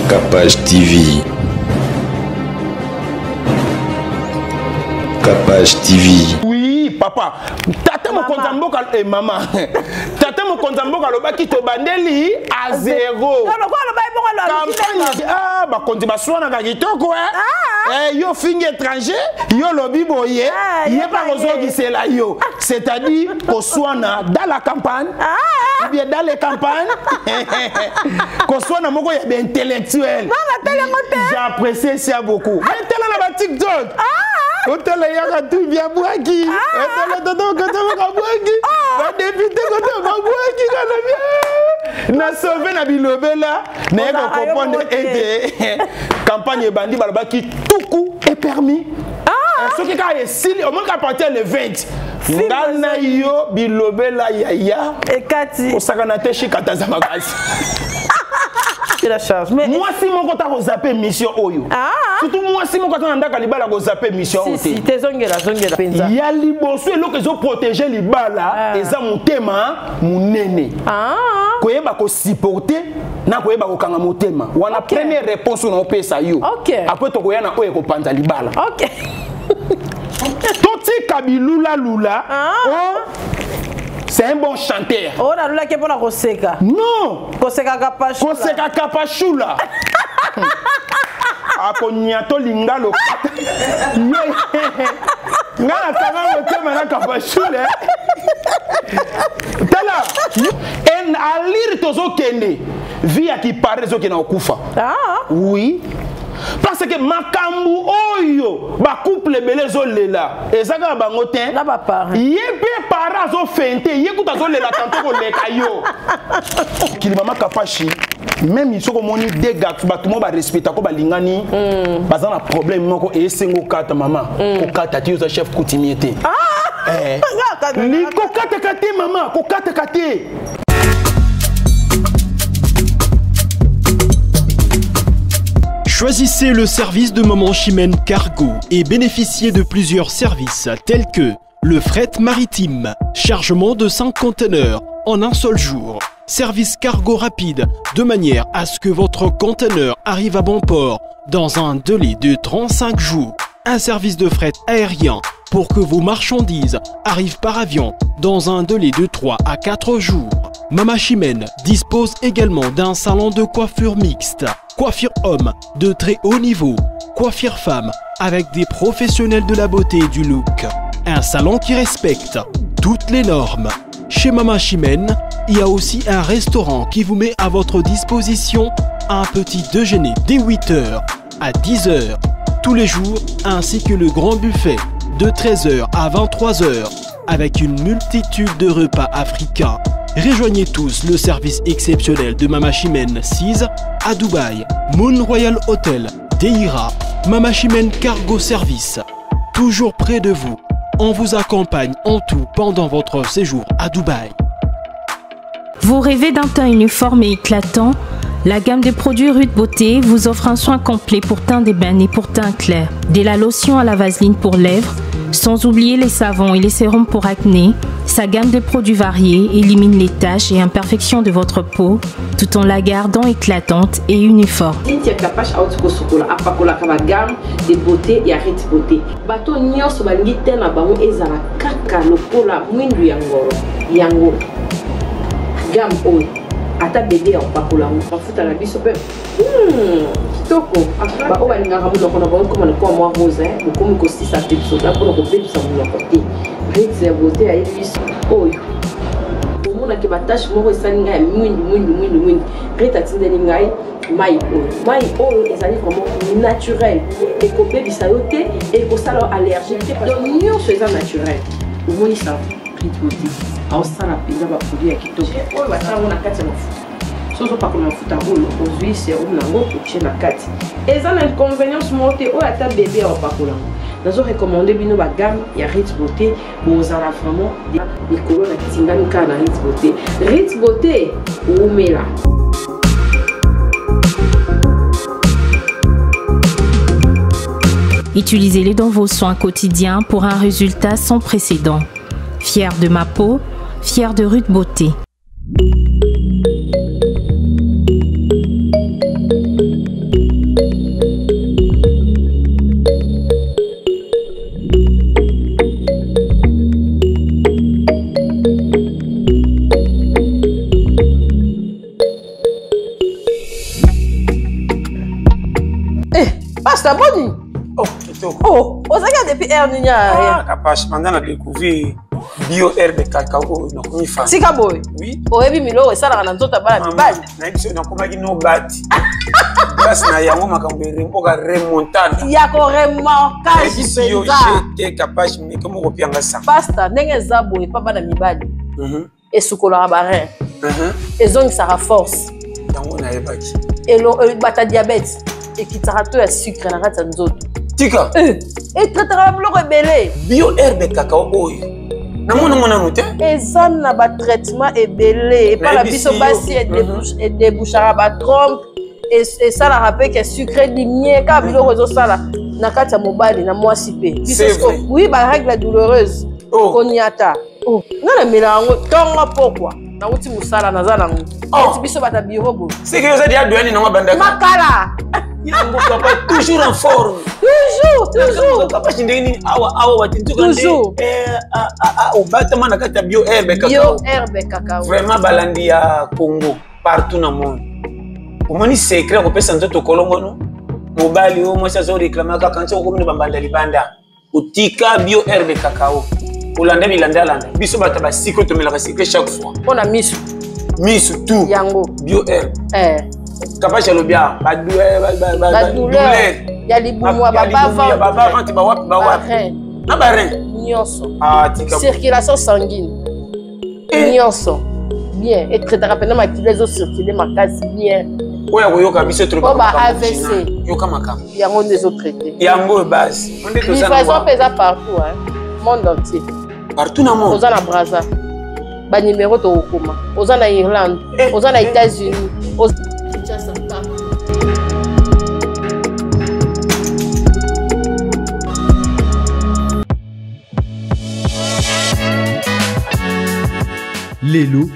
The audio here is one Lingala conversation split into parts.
Capage TV. Capage TV. Oui, papa. Tata mo konza mboka et maman. Tata mo konza mboka loba ki to bandeli à 0. Campagne ah ba konzi ba swana ka kitoko yo fingi étranger, yo lobi boye, yé pas kozoki c'est là yo. C'est-à-dire ko swana dans la campagne. Ou bien dans les campagnes. Ko swana moko ya intellectuel. J'apprécie ça beaucoup. Mais tellement la TikTok. Hôtel yaka tout bien boaki. Hôtel toto koto boaki. Va député koto boaki kana bien. Na sauver na bilobela, na ko comprendre aider. Campagne bandi balobaki tout coup est permis. Ce qui est si au moins qu'à partir le 20. Ngana yo bilobela yaya. Et Kati. Osakana teshi katazamakazi. La charge. Mais moi si mon compte a zappé mission oyo. Surtout moi si mon compte a ndaka libala ko zappé mission oyo. Si te zongela penza. Ya liboso eloko zo protéger libala eza motema munene. Koyeba ko supporter na koyeba ko kanga motema. Wana première réponse on pesa yo. Après to koyana oyo ko panza libala. OK. Toti kabilula lula. C'est un bon chanteur. Oh la lula qui est pour la Koseka. Non. Koseka Kapachula. Koseka Kapachula. Akonyato lingalo. Ngana kanga motema na Kapachula. Tala. En alir tozo kende. Via qui paraît zo kena okufa. Oui. Parce que makambu oyo ba couple belé zo lela ezaka bango ten na ba parent yebe para zo fente yekuta zo lela tanto ko leka yo kili mama kapashi même il soko moni dégâts ba tout mo ba respecta ko ba lingani baza na problème moko e sengo kata mama ko kata ti yo chef coutumier te ni ko kata kate mama ko kata kate. Choisissez le service de Maman Chimène Cargo et bénéficiez de plusieurs services tels que le fret maritime, chargement de 5 conteneurs en un seul jour, service cargo rapide de manière à ce que votre conteneur arrive à bon port dans un délai de 35 jours, un service de fret aérien pour que vos marchandises arrivent par avion dans un délai de 3 à 4 jours. Maman Chimène dispose également d'un salon de coiffure mixte, coiffure homme de très haut niveau, coiffure femme avec des professionnels de la beauté et du look. Un salon qui respecte toutes les normes. Chez Maman Chimène, il y a aussi un restaurant qui vous met à votre disposition un petit déjeuner dès 8h à 10h tous les jours, ainsi que le grand buffet de 13h à 23h avec une multitude de repas africains. Rejoignez tous le service exceptionnel de Maman Chimène 6 à Dubaï, Moon Royal Hotel, Deira, Maman Chimène Cargo Service. Toujours près de vous, on vous accompagne en tout pendant votre séjour à Dubaï. Vous rêvez d'un teint uniforme et éclatant? La gamme de produits Rude Beauté vous offre un soin complet pour teint d'ébène et pour teint clair. De la lotion à la vaseline pour lèvres, sans oublier les savons et les sérums pour acné. Sa gamme de produits variés élimine les taches et imperfections de votre peau tout en la gardant éclatante et uniforme. Cynthia Kapash Outko Sokola apakola kaba gamme de beauté et Rude Beauté. Bato nyonso balingi tena bango ezala kaka lokola mwindu ya ngoro. Yango gamme oyo ata bébé en pakola mafuta na biso pe kitoko ba o balinga kamu lokona ba ko ko mo rose ko ko sisa pepso da ko ko pepso mo côté Rude Beauté ya biso oyo omona ke batache moko esalinga ya mwindu Rude atindeli ngai mai oyo ezali vraiment naturel et ko bebisa yote et ko sala allergique donc nyonso eza naturel omoni ça Rude Beauté ausala pizza ba produit ya kitoko oyo batala na kati ya mafuta soso pa ko mafuta rolo ozwi serum nango pour na kati eza na inconvénience mote oyo ata bébé au pakola nazo recommander bino ba gamme ya Rude Beauté bozala vraiment des colonnes na tingani ka na Rude Beauté Rude Beauté umela. Utilisez-les dans vos soins quotidiens pour un résultat sans précédent. Fier de ma peau, fier de Rude Beauté. Pasta boni. Oh, kitoko. Oh, osaka depuis Erninya. Ah, capache, pendant la découvrir bio herbe cacao na komi fa. Sika boy. Oui. Oyebi milo esala na nzota bala mibali. Na biso na komaki no bati. Grâce na yango makambo rempoka remontada. Ya ko remarquage yo penza. j'étais capache mais comment kopianga ça. Pasta ndenge za boy pa bana mibali. Esukola barin. Ezongisaka force. Yango na yebaki. Elo bata diabète. Ekitaka to ya sucre na kati ya nzoto. Tika. Etrataka biloko ebele. Bio herbe cacao oyo. Namona mona muté. Eza na ba traitement ebele. Epa la biso basi et débouchara ba trompe. Et ça la rappelle que sucre dimie ka biloko ezosala na kati ya mobali na mwasi pe. Oui, ba règle douloureuse. Konyata. Oh, na milango tonga pourquoi? Na uti musala na zala ngo. Eti biso bata bureau bo. C'est que vous avez dit à douane na banda. Makala. Yango papa toujours en forme. Toujours. Papa chindeni awa watintu toujours. Au batama na kati ya bio herbe cacao. Bio herbe cacao. Vraiment balandi ya Congo partout dans le monde. Omoni secret ko pesa nzoto kolongo no. Mobali o mwasa zo reclamaka kancha ko mini bambanda libanda. Utika bio herbe cacao. Olanda bilanda. Biso bata ba secret to melaka secret chaque fois. On a misu. Misu tout. Yango. Bio herbe. Capache le bien. Ba douleur. Ya libumwa baba vente ba wapi. Na ba rein. Nyonso. Ah tika. Circulation sanguine. Nyonso. Bien. Et très rapidement ma kilezo circuler ma case bien. Oya koyoka biso trop ba AVC. Yoka makam. Yango des autres traités. Yango base. Livraison pesa partout hein. Monde entier. Partout dans le monde. Oza na Brazza. Ba numéro to okoma. Oza na Irlande. Oza na États-Unis. Kinshasa partout. Lelo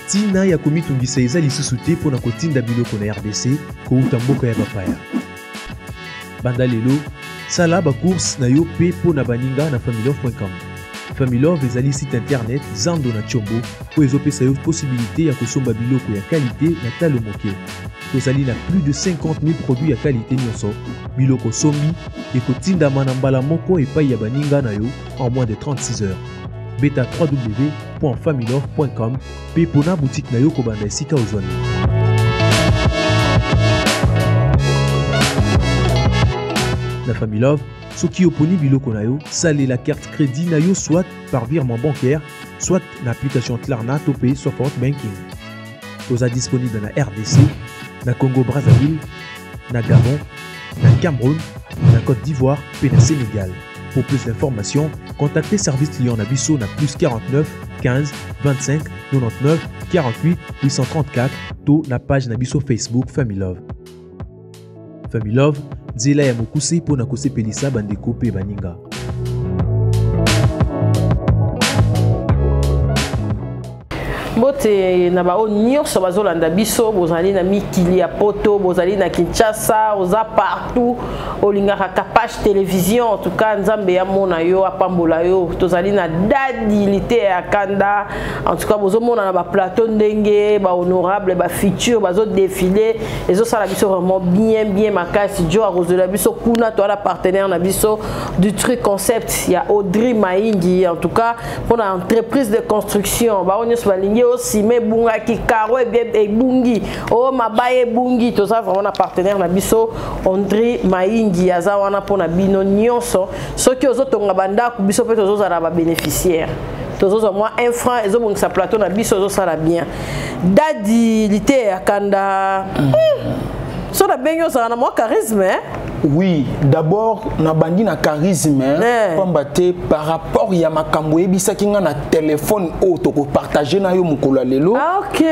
Tina ya komitungisa eza lisusu te mpona kotinda biloko na RDC kouta mboka ya bapaya. Banda lelo sala bacourse na yo mpe mpona baninga na familove.com. Familove ezali site internet zando na tshombo po ezopesa yo possibilité ya kosomba biloko ya qualité na talo moke. Tozali na plus de 50 000 produits ya qualité nyonso. Biloko sombi ekotindama na mbala moko epai ya baninga na yo en moins de 36 heures. Beta www.familove.com pe pona boutique na yo kobanda esika ozwani. Na Familove, soki oponi biloko na yo, sale la carte crédit na yo soit par virement bancaire, soit na application Klarna to pay support banking. Toza disponible na RDC, na Congo Brazzaville, na Gabon, na Cameroun, na Côte d'Ivoire pe na Sénégal. Pour plus d'informations, contactez Service Client Nabiso na plus 49 15 25 99 48 834 to na page Nabiso Facebook Familove. Familove, nzela ya mokuse po na kosepelisa bandeko pe baninga. Bote na bao nyonso bazolanda biso bozali na mikili ya poto bozali na Kinshasa oza partout olingaka Capache télévision en tout cas nzambe ya mona yo apambola yo tozali na dadilité ya kanda en tout cas bozomona na ba plateau ndenge ba honorable ba futur bazo défiler ezo sala biso vraiment bien makasi jo arozola biso kuna to ala partenaire na biso du truc concept ya Audrey Maingi en tout cas pour une entreprise de construction ba onyo balingi aussi mais bunga ki karo e bungi o mabaye bungi to ça vraiment partenaire na biso Audrey Maingi aza wana pona bino nyonso soki ozotonga banda ku biso pe tozozala ba bénéficiaire tozozo moi 1 franc ezobongisa plateau na biso ezosala bien dadilité akanda so na benyo za na mo charisme hein? Oui, d'abord na bandi na charisme pambate par rapport ya makambo ebisaki nga na téléphone o to ko partager na yo mukolo lelo. OK. Il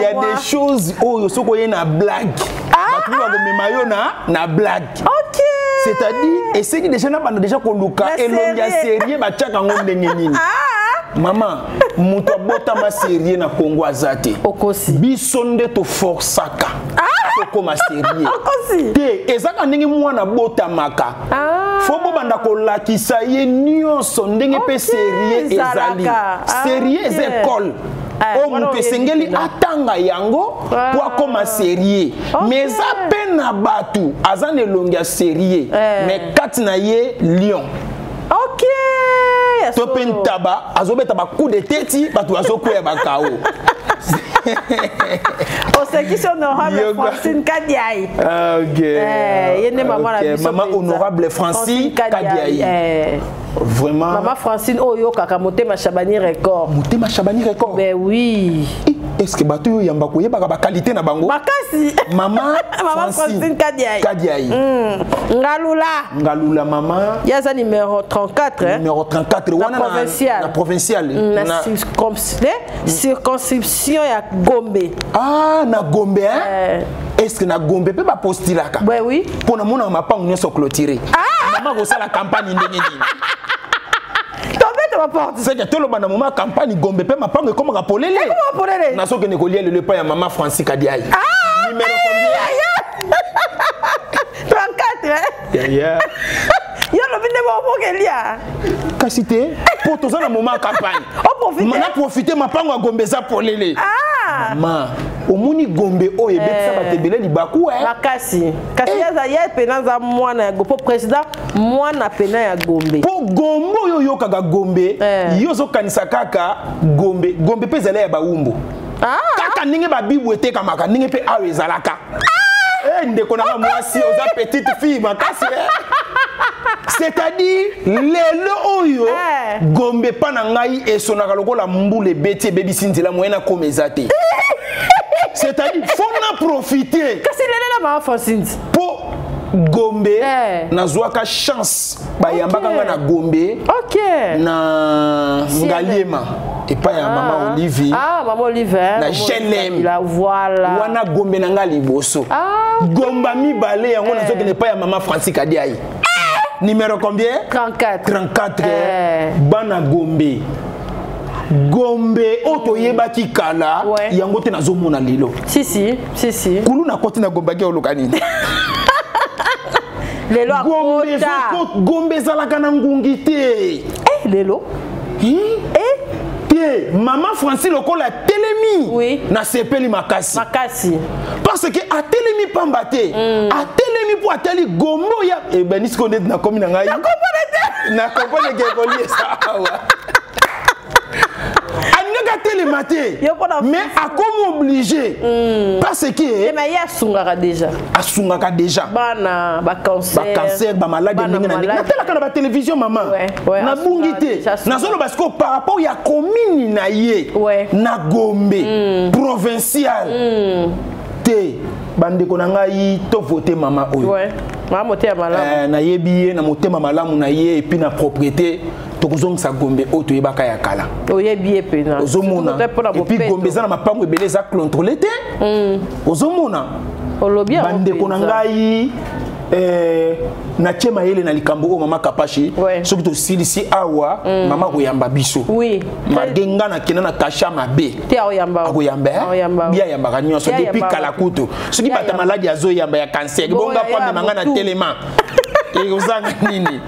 y a des choses où soko ye na blague. Batu ba komema yo na blague. OK. C'est-à-dire et c'est que déjà na banda déjà ko luka elongia sérieux ba tchaka ngombe nini. Maman, muto bota ma sérieux na Congo azate. Okosi. Bisonde to forsaka. Toko ma sérieux. Okosi. Te ezaka ndenge mwana bota maka. Fobo banda ko lakisa ye nyonso ndenge pe sérieux ezali. Sérieux école. o mutu esengeli atanga yango po akoma sérieux mais za pe na batu aza na elongi ya sérieux mais kati na ye lion. Ok. To pe ntaba azobeta ba coup de tête batu azokuya ba kao. On sait qui sont honorable Francine Kadiaï. Ok. Maman honorable Francine Kadiaï. Vraiment. Maman Francine Oyo Kakamote Machabani record. Motema Chabani record. Ben oui. Est-ce que bato yo yamba ko yeba ba qualité na bango? Makasi. Maman Francine Kadiaï. Kadiaï. Ngalula maman. Yaza numéro 34 hein. Numéro 34 wana na provincial. Na circonscription ya Gombe. Ah na Gombe hein. Est-ce que na Gombe peut pas postulaka? Ben oui. Pour na mona mapango nyoso clôturer. Maman go sala campagne ndenge nini? C'est que tout le monde a moment campagne Gombe pe mapango comme rapolele. Comment rapolele? Na so que nekolier le pas ya maman Francine Kadiaï. Numéro combien? 34 hein. Yeah. Yo lo binde mo pokelia. Kasité pour tous na moment campagne. On profite. Mana profiter mapango Gombe za polele. Ma omuni Gombe o ebetisa batebele libaku hein. Makasi. Kasi yaza ye penanza mwana ya Gombe président mwana pena ya Gombe. Po Gombo yo yokaga Gombe yo zo kanisa kaka Gombe pe zela ya baumbu. Kaka ninge ba bibu eteka maka ninge pe awe ezalaka. Ndeko na mwasi oza petite fille makasi. C'est-à-dire lelo oyo Gombe pana ngai esonaka lokola mbule beti baby sinzela moyena komezate. C'est-à-dire faut en profiter. Kasi lelo la ma Francine. Po Gombe nazwaka chance bayambaka nga na Gombe. OK. Na Ngaliema et pas ya maman Olivier. Maman Olivier. Na Jenem. Voilà. Wana Gombe na nga liboso. Gomba mi balé yango nazoke ne pas ya maman Francine Kadiaï. Numéro combien? 34. 34. Bana Gombe. Gombe oto yebaki kala yango te nazomona lelo. Si. Kulu na koti na Gombe ke olokanini. Lelo Gombe zalaka na ngungi te. Lelo. Maman Francine lokola telemi na sepeli makasi. Parce que a telemi pambate. A telemi pour ateli Gombo ya ben nisko net na komi na ngai. Na comprendre que kolié ça. Anga télématé. Mais a comme obligé. Parce que mais ya sungaka déjà. Asungaka déjà. Bana ba cancer, ba maladie ndenge na ndenge. Na telaka na ba télévision maman. Na bungité. Na zolo parce que par rapport ya commune na ye. Na Gombe provincial. Te bandeko na ngai to voter mama oyo. Mama motema malamu. Na yebiye na motema malamu na ye et puis na propriété. Tokozongisa Gombe oto yebaka ya kala. Oyebiye pena. Ozomona. Et puis Gombe za na mapango ebele za contrôler te. Ozomona. Olobia bandeko na ngai na chema yele na likambo o mama Kapashi soki to silisi awa mama koyamba biso magenga na kena na kasha mabe te oyamba bia yamba kanyo so depuis kala kuto soki bata maladi azo yamba ya cancer bonga pa manga na telema et ozanga nini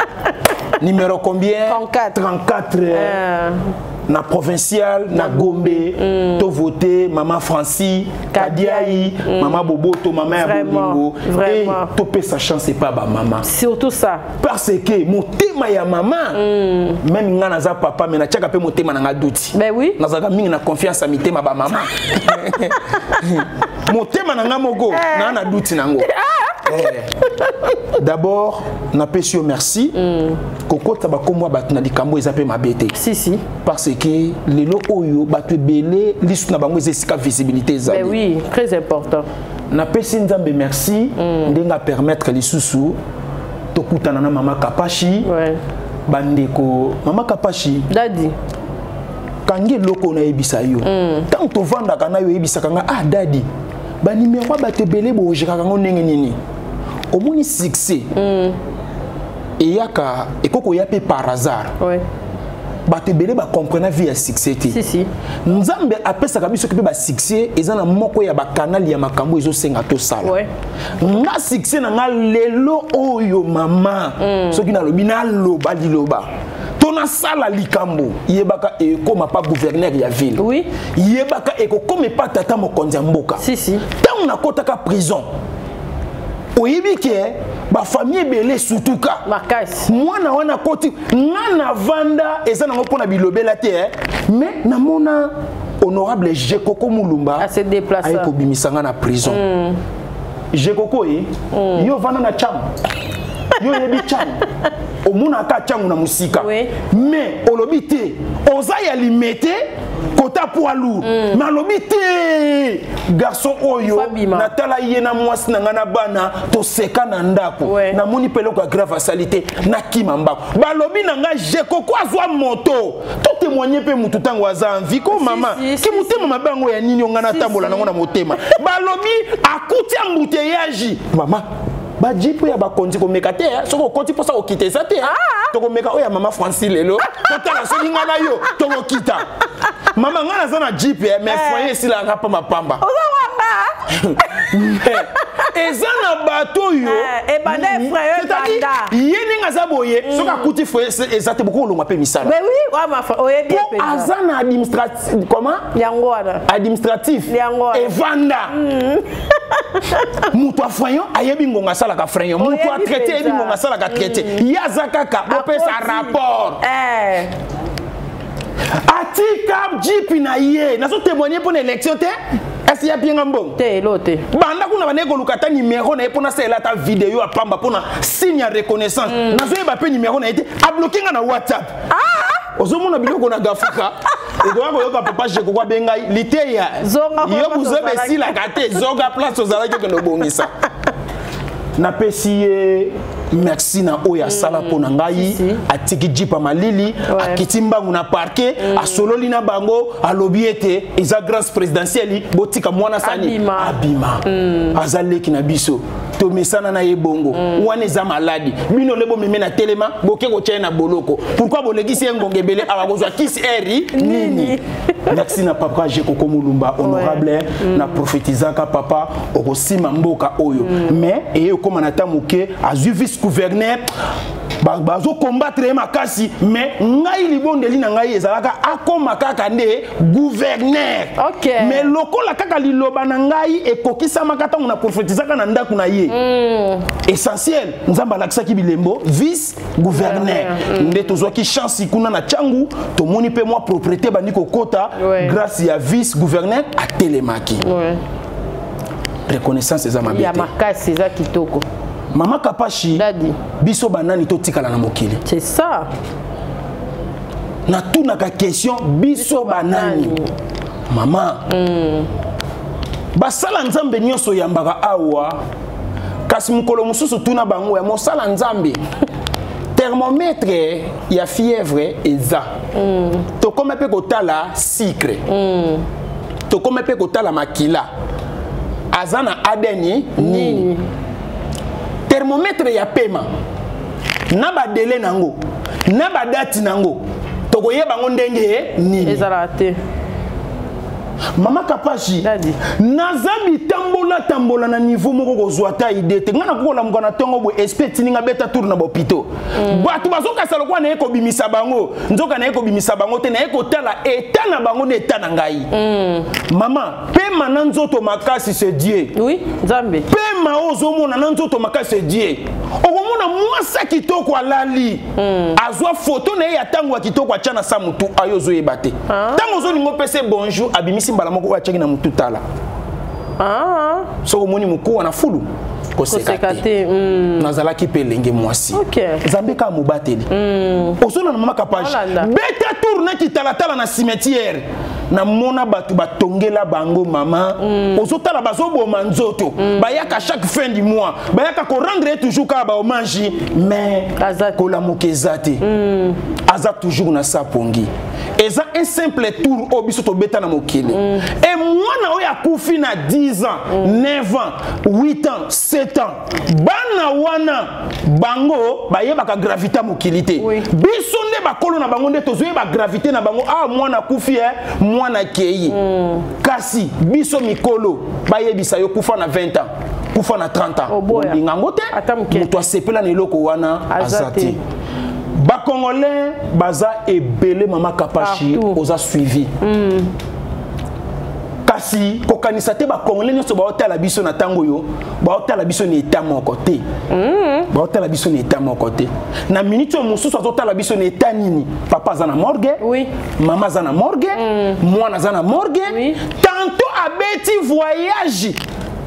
numéro combien 34 na provincial na Gombe to voter maman Francie Kadiaï maman Boboto maman ya Bolingo et to pe sa chance c'est pas ba maman surtout ça parce que motema ya maman même nga naza papa mais na tiaka pe motema na nga douti ben oui nazaka mingi na confiance à mitema ba maman motema na nga moko na douti nango. D'abord, na pesio merci. Kokota ba komwa bat na likambo ezape mabete. Si. Parce que lelo oyo batu belé lisu na bango ezesika visibilité za. Ben oui, très important. Na pesi nzambe merci ndenga permettre lisusu tokutana na mama Kapashi. Bandeko mama Kapashi. Dadi. Kangi loko na ebisa yo. Tant to vanda kana yo ebisa kanga dadi. Ba numéro ba te belé bo jikaka ngo ndenge nini. Au moins succès et yaka ekoko ya pe par hasard ba te belé ba comprendre vie ya succès si nzambe apesa ka biso ke ba succès ezana moko ya ba canal ya makambo ezo senga to sala nga succès na nga lelo oyo mama soki na lobi na loba liloba tona sala likambo yebaka ekoma pas gouverneur ya ville oui yebaka ekokoma pas tata mokonzi ya mboka si tant na kotaka prison oyebi ke ba famille belé sutuka makasi mwana wana koti ngana vanda eza nango pona bilobela te mais namona honorable Jekoko Mulumba a se déplacer ayeko bimisanga na prison Jekoko yo vana na cham yo yebi cham omuna ka changu na musika mais olobité oza ya limité kota poilu na lobité garçon oyo natala yena mwasi na ngana bana to seka na ndako na moni pelo ka grave salité na kimamba balobi na nga Jekoko azwa moto to témoigner pe mutu tango aza envie ko mama ki mutema mabango ya nini ngana tambola nango na motema balobi akuti embouteillage mama ba jipo ya bakonzi ko mekate soko konti posa okite za te to ko meka oya mama Francine lelo totala so linga na yo to ko kita mama ngana za na jipo mais foyer sila ngapa mapamba ezana bato yo e banda frère banda yeni ngaza boye soka kuti foyer ezate beaucoup longa pe misala mais oui wa ma oye bien pe azana administratif comment yangwana administratif e vanda mutu afanyo ayebi ngonga sala ka freyo mutu a traité ebi ngonga sala ka traité yazaka ka opesa rapport atika jipi na ye nazo témoigner pour l'élection te est-ce ya bien ngambong te lote banda kuna baneko lukata numéro na epona sela ta vidéo a pamba pona signe ya reconnaissance nazo yeba pe numéro na été a bloquer nga na WhatsApp ozomona biloko na gafuka edoa koyoka papa Jekoko bengai liteya yo buzobe sila kate zoga place ozalaki ke no bongisa na pesi merci na oya sala pona ngai atiki jipa malili akiti mbangu na parquet asololi na bango alobiete eza grâce présidentielle botika mwana sani abima azaleki na biso to mesana na yebongo wana eza maladi bino lebo meme na telema boke ko na boloko pourquoi bolegisi ngongebele abakozwa kisi eri nini merci na papa Jekoko Mulumba honorable na prophétisaka papa okosima mboka oyo mais koma na tamuke azu vice gouverneur bazo combattre makasi mais ngai libondeli na ngai ezalaka akoma kaka nde gouverneur mais lokola kaka liloba na ngai ekokisa makata na prophétisaka na ndaku na ye essentiel nzamba lakisaki bilembo vice gouverneur nde tozwaki chance kuna na changu tomoni pe moi propriété bandiko kota grâce ya vice gouverneur a telemaki reconnaissance eza mabete ya makasi eza kitoko mama Kapashi biso banani to tikala na mokili c'est ça na tuna ka question biso banani mama basala nzambe nyonso yambaka awa kasi mukolo mususu tuna bango ya mosala nzambe thermomètre ya fièvre eza to koma pe kotala sucre to koma pe kotala makila azana adeni nini thermomètre ya pema na ba délai nango na ba date nango to koyeba ngo ndenge nini ezala te mama Kapashi nazabi tambola na niveau moko kozwa ta idée te ngana kokola mukana tongo bo expect ninga beta tour na bopito batu bazoka sala kwa na eko bimisa bango nzoka na eko bimisa bango te na eko tala eta na bango na eta na ngai mama pema na nzoto makasi c'est Dieu oui nzambe pema ozomona na nzoto makasi c'est Dieu okomona mwasa kitoko alali azwa photo na ya tango kitoko achana sa mutu ayozo yebate tango zo ningo pese bonjour abimisi mbala moko achaki na mutu tala so omoni muko na fulu kosekate nazalaki pe lenge mwasi nzambe ka mobateli osona na mama Kapashi beta tourner kitalatala na cimetière na mona batu batongela bango mama ozotala bazoboma nzoto bayaka chaque fin du mois bayaka ko rendre toujours ka ba hommage mais kola mokezate aza toujours na sapongi eza un simple tour obiso to beta na mokili et mwana oya kufi na 10 ans 9 ans 8 ans 7 ans bana wana bango bayebaka gravité mokili te biso nde bakolo na bango nde tozoyeba gravité na bango mwana kufi mwana kei kasi biso mikolo bayebisa yo kufa na 20 ans kufa na 30 ans lingango te muto asepela na eloko wana azati ba congolais baza ebele mama Kapashi oza suivi kasi kokanisa te ba congolais nyoso ba hôtel la biso na tango yo ba hôtel la biso ni état mon côté ba hôtel la biso ni état mon côté na minute mususu azota la biso ni état nini papa za na morgue oui mama za na morgue mwana za na morgue tantôt abeti voyage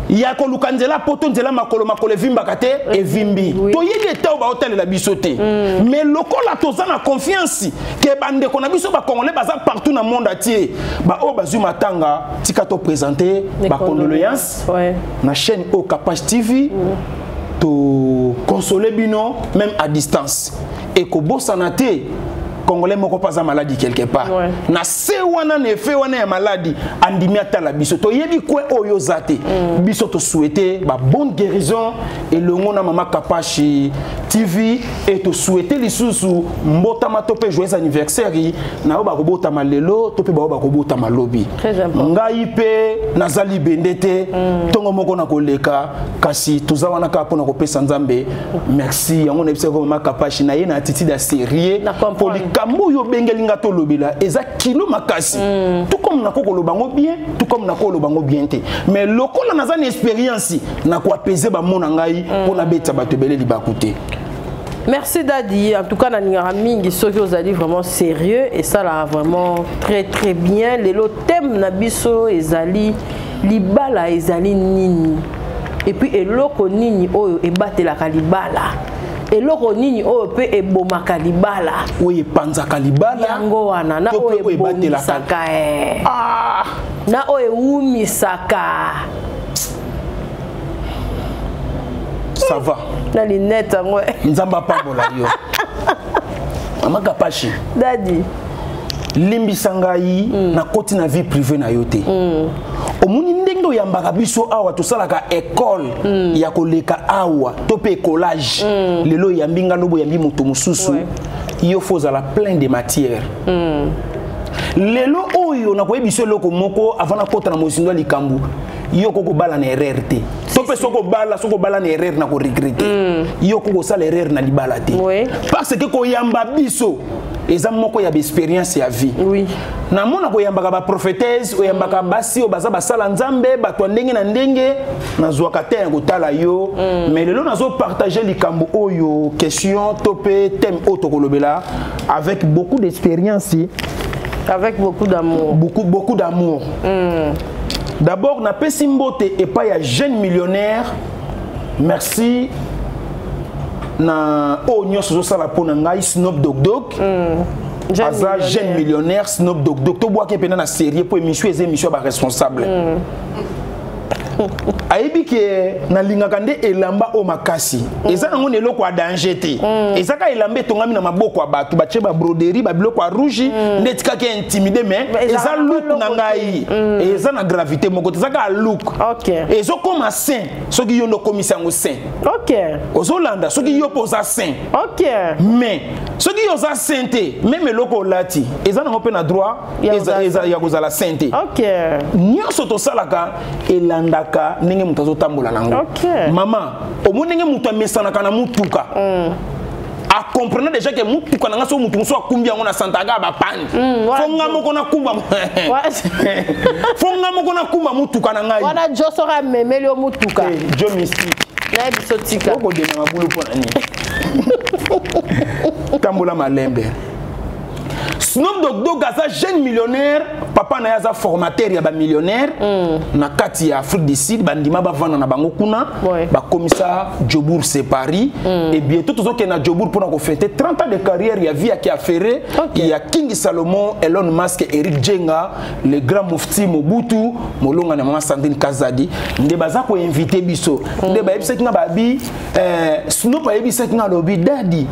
ya koluka nzela poto nzela makolo evimbaka te evimbi toyebi eta ba hôtel la biso te mais lokola toza na confiance ke bandeko na biso ba congolais baza partout na monde entier ba o bazwi matanga tika to présenter ba condoléances na chaîne au Kapash TV to consoler bino même à distance et ko bosana te Congolais moko pas maladie quelque part na se wana ne fait wana ya maladie andimi atala biso to yebi kwe oyo zate biso to souhaiter ba bonne guérison et le ngona mama Kapashi TV et to souhaiter lisusu mbota matope joyeux anniversaire na ba kobota malelo to pe ba kobota malobi ngai pe nazali bendete tongo moko na koleka kasi toza wana ka pona kopesa nzambe merci yango na biso mama Kapashi na ye na attitude à sérieux kambo yo bengelinga to lobela eza kilo makasi tout comme na koko lobango bien tout comme na koko lobango bien te mais lokola naza na expérience na ko apaiser ba mona ngai pona beta bato beleli bakute. Merci Dadi, en tout cas na mingi soki ozali vraiment sérieux et ça là vraiment très bien lelo thème na biso ezali libala ezali nini et puis eloko nini oyo ebatelaka libala eloko nini oyo pe ebomaka libala oyo epanzaka libala yango wana na oyo ebomisaka na oyo ewumisaka ça va na linette yango nzamba pambola yo mama Kapashi Dadi limbisa ngai na koti na vie privée na yo te omuni ndenge oyambaka biso awa tosalaka école ya koleka awa to pe collage lelo yambi nga lobo yambi moto mosusu yo fozala plein de matière lelo oyo na koyebiso eloko moko avant na kota na mosindo likambu yo koko bala na erreur te to pe soko bala na erreur na ko regretter yo koko sala erreur na libala te parce que ko yamba biso eza moko ya expérience ya vie na mona ko yambaka ba prophétesse o yambaka basi o baza basala nzambe bato ndenge na ndenge na zwaka te ya kotala yo mais lelo nazo partager likambo oyo question topé thème auto kolobela avec beaucoup d'expérience avec beaucoup d'amour beaucoup d'amour d'abord na pesi mbote et pas ya jeune millionnaire merci na onyo sozo sala pona ngai Snoop Dogg aza jeune millionnaire Snoop Dogg to boake pena na série pour émission ba responsable ayebi ke na lingaka nde elamba o makasi eza nango eloko ya danger te eza ka elamba etongami na maboko ya bato batie ba broderie ba biloko ya rouge nde etikaki intimide mais eza look na ngai eza na gravité moko te eza ka look ezokoma sain soki yo ndokomisi yango sain ozolanda soki yo mpo oza sain mais soki yo oza sain te même eloko olati eza nango mpe na droit ya kozala sain te nyonso tosalaka elandaka ndenge mutu azotambola nango mama omo ndenge mutu amesanaka na mutuka a comprendre déjà que mutuka nanga so mutu so akumbi yango na santaga ba pani fonga moko na kumba fonga moko na kumba mutuka na ngai wana josora memeli o mutuka jo mystique na bisotika oko de na mabulu pona ni tambola malembe Snoop Dogg aza jeune millionnaire papa na yaza formateur ya ba millionnaire na kati ya Afrique du Sud bandima ba vana na bango kuna ba komisa Jobour c'est Paris et bientôt tozoke na Jobour pour ko fêter 30 ans de carrière ya vie qui a ferré il y a King Salomon Elon Musk Eric Jenga le grand mufti Mobutu molonga na mama Sandrine Kazadi nde baza ko inviter biso nde ba yebisa kinga babi Snoop yebisa kinga lobi Dadi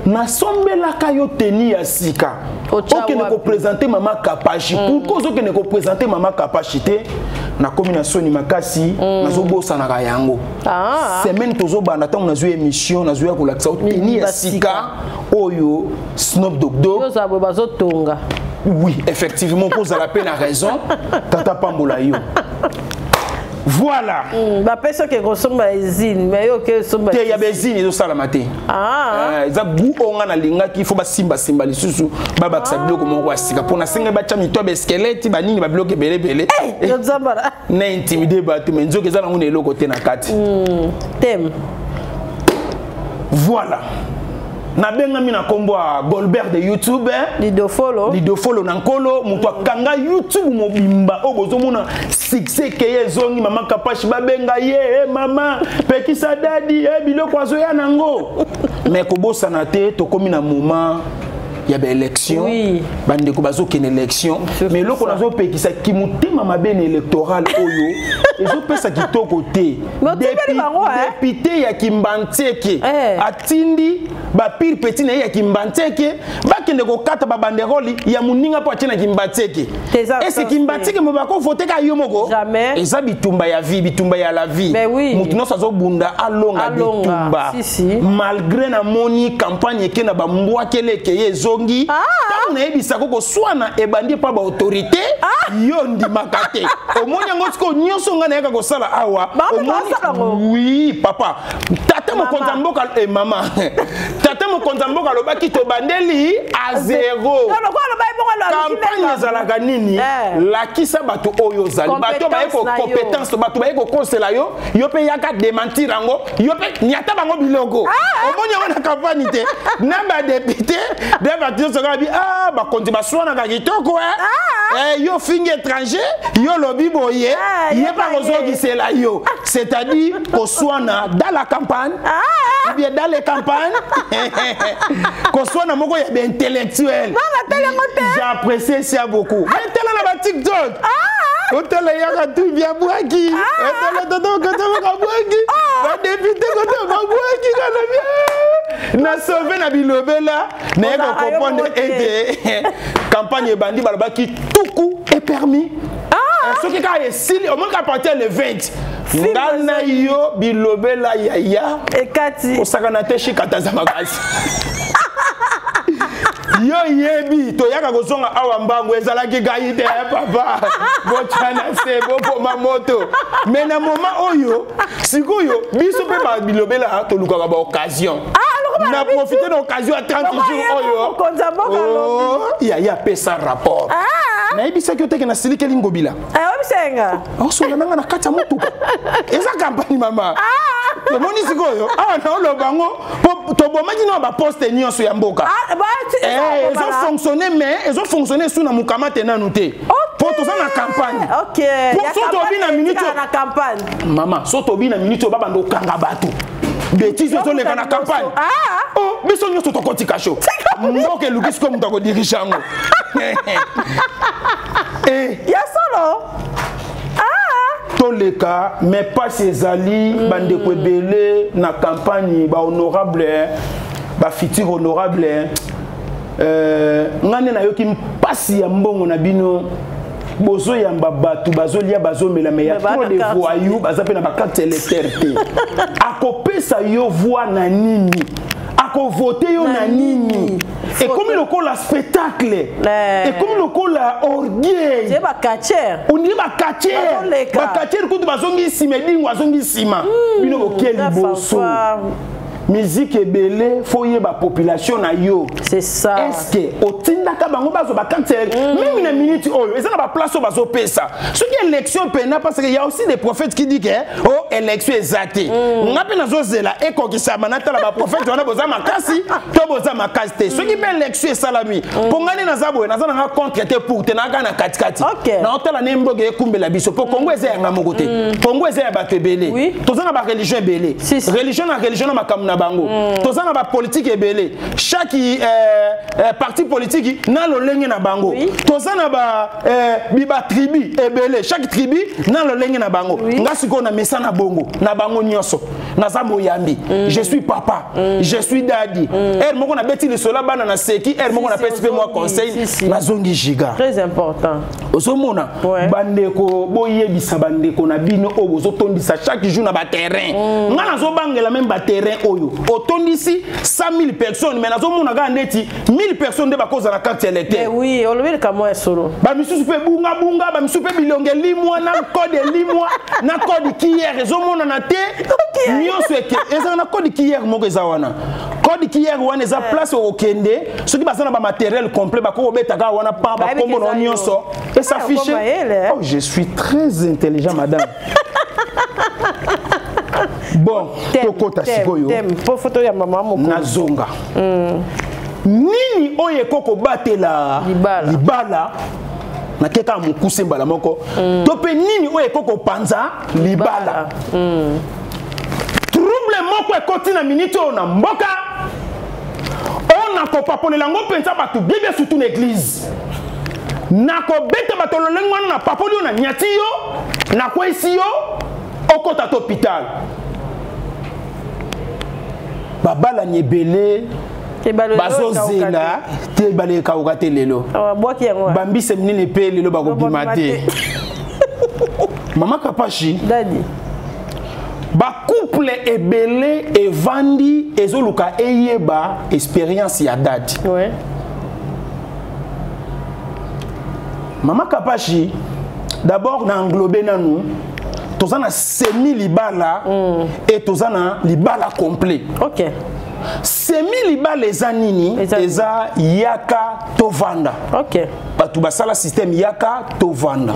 na sombela kayo teni ya sika ok ne ko présenter mama Kapashi pourquoi ok ne ko présenter mama Kapashi te na combinaison ni makasi nazo bosa na yango semaine tozo banda tango nazo émission nazo ya kolakisa teni ya sika oyo Snoop Dogg yo zabo bazotonga oui effectivement cause à la peine à raison tata pambola yo Voilà. Bah personne qui consomme zine, mais yo que somba. Il y a des zines de salamate. Ah. Za bu onga na linga ki faut ba simba lisusu baba ka sabilo ko mongo asika pona senga ba chami to be squelette ba nini ba bloquer belé. Yo zambara. Na intimider ba to menzo ke za na ngone eloko te na kati. Tem. Voilà. Na benga mina kombo a Goldberg de YouTube Lido follow na nkolo mutu akanga YouTube mobimba obozo mona succès ke zongi mama kapashi ba benga ye mama pekisa dadi biloko azo ya nango mais kobosa na te to komi na moment il y a des élections bande ko bazo ken élection mais loko nazo pekisa kimutema mabene électoral oyo ezo pesa kitoko te député ya Kimbanteke atindi ba pire petit na ya Kimbanteke ba kende ko kata ba banderoli ya muninga po atina Kimbanteke est-ce Kimbanteke mo ba ko voter ka yo moko eza bitumba ya vie bitumba ya la vie mutu no sazo bunda alonga bitumba malgré na moni campagne ke na ba mbwa kele ke yezo ngi na ebisa koko swana ebandi pa ba autorité yo ndimaka te omoni yango siko nyonso nga na yaka kosala awa oui papa tata mokonza mboka mama tata mokonza mboka lobaki to bandeli a zéro campagne ezalaka nini lakisa bato oyo zali bato bayeko compétence bato bayeko konsela yo yo pe yaka démentir yango yo pe nyata bango biloko omoni yango na campagne te na ba député de bato soka bi ba konti baswana ka kitoko yo fingi étranger yo lobi boye ye pa kozogisela yo c'est-à-dire koswana dans la campagne ou bien dans les campagnes koswana moko ya intellectuel j'apprécie ça beaucoup mais tellement na ba TikTok hôtel ya tout bien boaki hôtel toto koto boaki ba député koto boaki kana bien na sauver na bilobela na yako comprendre aider campagne bandi balobaki tuku est permis ce qui a essayé au moins qu'à partir le 20 ngana yo bilobela yaya ekati osaka te shikataza makasi yo yebi to yaka kozonga awa mbango ezalaki gaite papa bochana se bopoma moto mais na moment oyo sikoyo biso pe ba bilobela to lukaka ba occasion na profiter de l'occasion à 30 jours oyo yaya pesa rapport na ebisa ki oteke na silike lingobila obisenga osola nanga na kati ya motuka eza campagne mama tomoni sikoyo na olobango tobomaki na baposte nyonso ya mboka ezo fonctionner mais ezo fonctionner sous na mukama te nanu te po toza na campagne so tobi na minute na campagne mama so tobi na minute babanda okanga bato bêtise ozoleka na campagne biso nyonso tokotika sho mboka eluki siko moto akodirige yango ya solo toleka mais pas ezali bandeko ebele na campagne ba honorable ba futur honorable ngane na yoki mpasi ya mbongo na bino bozo yamba batu bazolia bazomela mais ya trop de voyous bazape na bakarte électeur te akopesa yo voix na nini akovoter yo na nini et comme le col la spectacle et comme le col la orgueil c'est ba catcher on dit ba catcher kutu bazongi simeding wazongi sima bino okeli boso musique ebele foye ba population na yo c'est ça est-ce que otindaka bango bazo ba kantel même na minute oyo eza na ba place bazo pesa ce qui élection pena parce que il y a aussi des prophètes qui dit que élection exacte ngape nazo zela ekokisa manata la ba prophète wana boza makasi to boza makasi te ce qui fait élection salami pongani na zabo na zana na contre te pour te na kana katikati na otala nemboge ekumbela biso po Congo eza yanga mokote Congo eza ya bato ebele tozana ba religion ebele religion na religion na makamuna bango tozana ba politique ebele chaque parti politique na lolenge na bango tozana ba biba tribu ebele chaque tribu na lolenge na bango ngasi ko na mesa na bongo nyonso naza moyambi je suis papa je suis daddy elle moko na beti le sola bana na seki elle moko na peti pe moi conseil nazongi giga très important ozomona bandeko boyebisa bandeko na bino o bozotondisa chaque jour na ba terrain nga nazobangela même ba terrain oyo otondisi 100 000 personnes mais nazomona ga ndeti 1000 personnes de bakoza na carte électeur oui on le ka moi solo ba misusu pe bunga ba misusu pe bilonge limwa na code limwa na code kier ezomona na te nyonso eke eza na code kier moko eza wana code kier wana eza place au kende soki bazana ba matériel complet bako betaka wana pa ba kombo na nyonso et s'afficher. Oh, je suis très intelligent madame. Bon, tokota sikoyo po photo ya mama moko nazonga nini oye koko batela libala na keka mukuse mbala moko to pe nini oye koko panza libala trouble moko ekoti na minute na mboka on a kopapolela ngo penza batu bibe surtout l'église nako beta bato lolengwana na papoli na nyati yo na kwesi yo okota to hôpital babala nyebele bazozela te bale kauka te lelo bambise minene pe lelo bakobima te mama Kapashi dadi ba couple ebele evandi ezoluka eyeba expérience ya dadi ouais. Mama Kapashi d'abord na englobé nanou tozana semi libala et tozana libala complet. OK. Semi libala eza nini eza yaka tovanda. OK. Batu basala système yaka tovanda.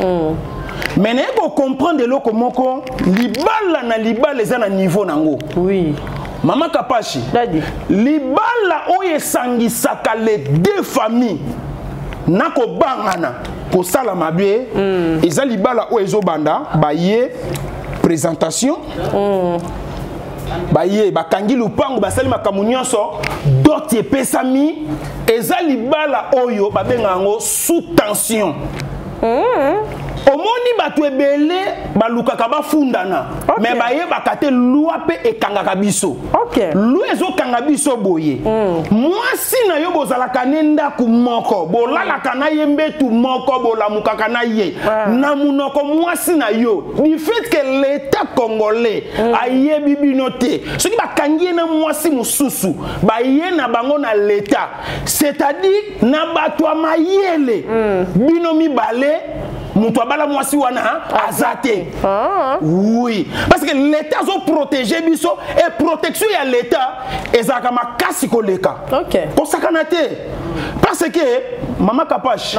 Mais ne ko comprendre loko moko libala na libala eza na niveau nango. Oui. Mama Kapashi. Dadi. Libala oye sangisaka les deux familles. Nako bangana ko sala mabie eza libala o ezobanda baye présentation baye bakangi lupango basali makamu nyonso dot epesami eza libala oyo babenga ngo sous tension omoni bato ebele balukaka bafundana mais baye bakate loi pe ekangaka biso loi ezokanga biso boye mwasi na yo bozalaka ne ndaku moko bolalaka na ye mbetu moko bolamukaka na ye na munoko mwasi na yo du fait que l'état congolais ayebi bino te soki bakangi ye na mwasi mosusu baye na bango na l'état c'est-à-dire na bato ya mayele bino mibale mutu abala mwasi wana azate oui parce que l'état zo protéger biso et protection ya l'état ezaka makasi koleka kosakana te parce que mama Kapashi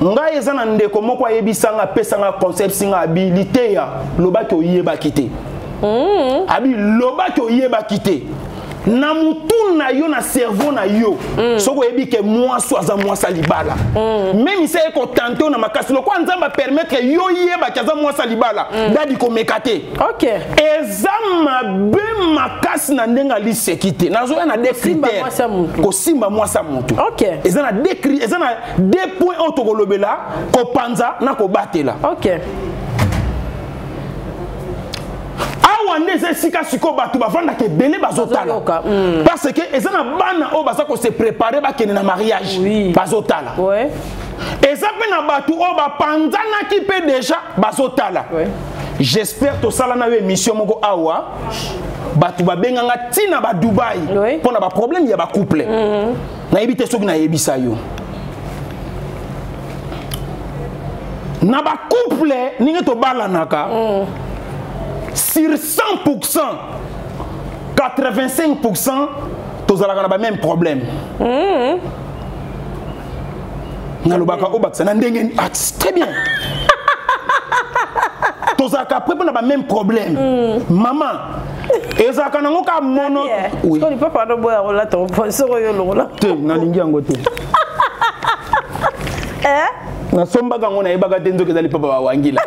ngai eza na ndeko moko ayebisanga pesanga concept singa habilité ya lobaki oyeba kité abi lobaki oyeba kité na mutu na yo na cerveau na yo soko yebi ke mwasi aza mwasi libala même si eko tante na makasi loko nzamba permettre yo yeba kaza mwasi libala dadi ko mekate ezama be makasi na ndenga lisekite nazo na des critères ko simba mwasi mutu ezana décrit ezana deux points autokolobela ko panza na ko batela awa ndeze sika siko batu bavanda ke belé bazotala parce que ezana bana o baza ko se préparer ba kene na mariage bazotala ezapena batu o ba panzana ki pe déjà bazotala j'espère to sala na émission moko awa batu babenga nga tina ba Dubai pona ba problème ya ba couple na yebite soki na yebisa yo na ba couple ninge to balanaka sur 100%, 85%, tous allons avoir le même problème. Très bien. Tous allons avoir le même problème. Maman, et ça quand on a mono. Oui. On ne peut pas nous boire là ton sponsor yo là. Na lingi angote. Na somba ngona ebaga tenzo ke zali papa wa wangila.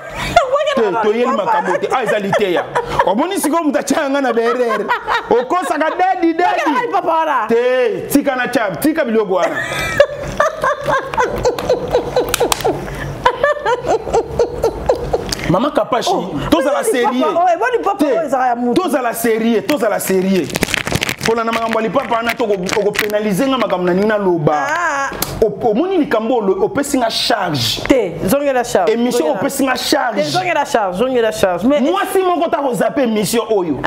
To yeli makabote azalité ya omoni siko mutachanga na berere okosa ka daddy te tika na cham tika bilogo wana Maman Kapashi, tous à la série. Tous à la série, tous à la série. Pour la namangambali papa na to ko pénaliser nga makamna nina loba. Au moni likambo au pessinga charge. Té, zonge la charge. Émission au pessinga charge. Té zonge la charge, zonge la charge. Mais moi si mon kota ko zapper mission oyo.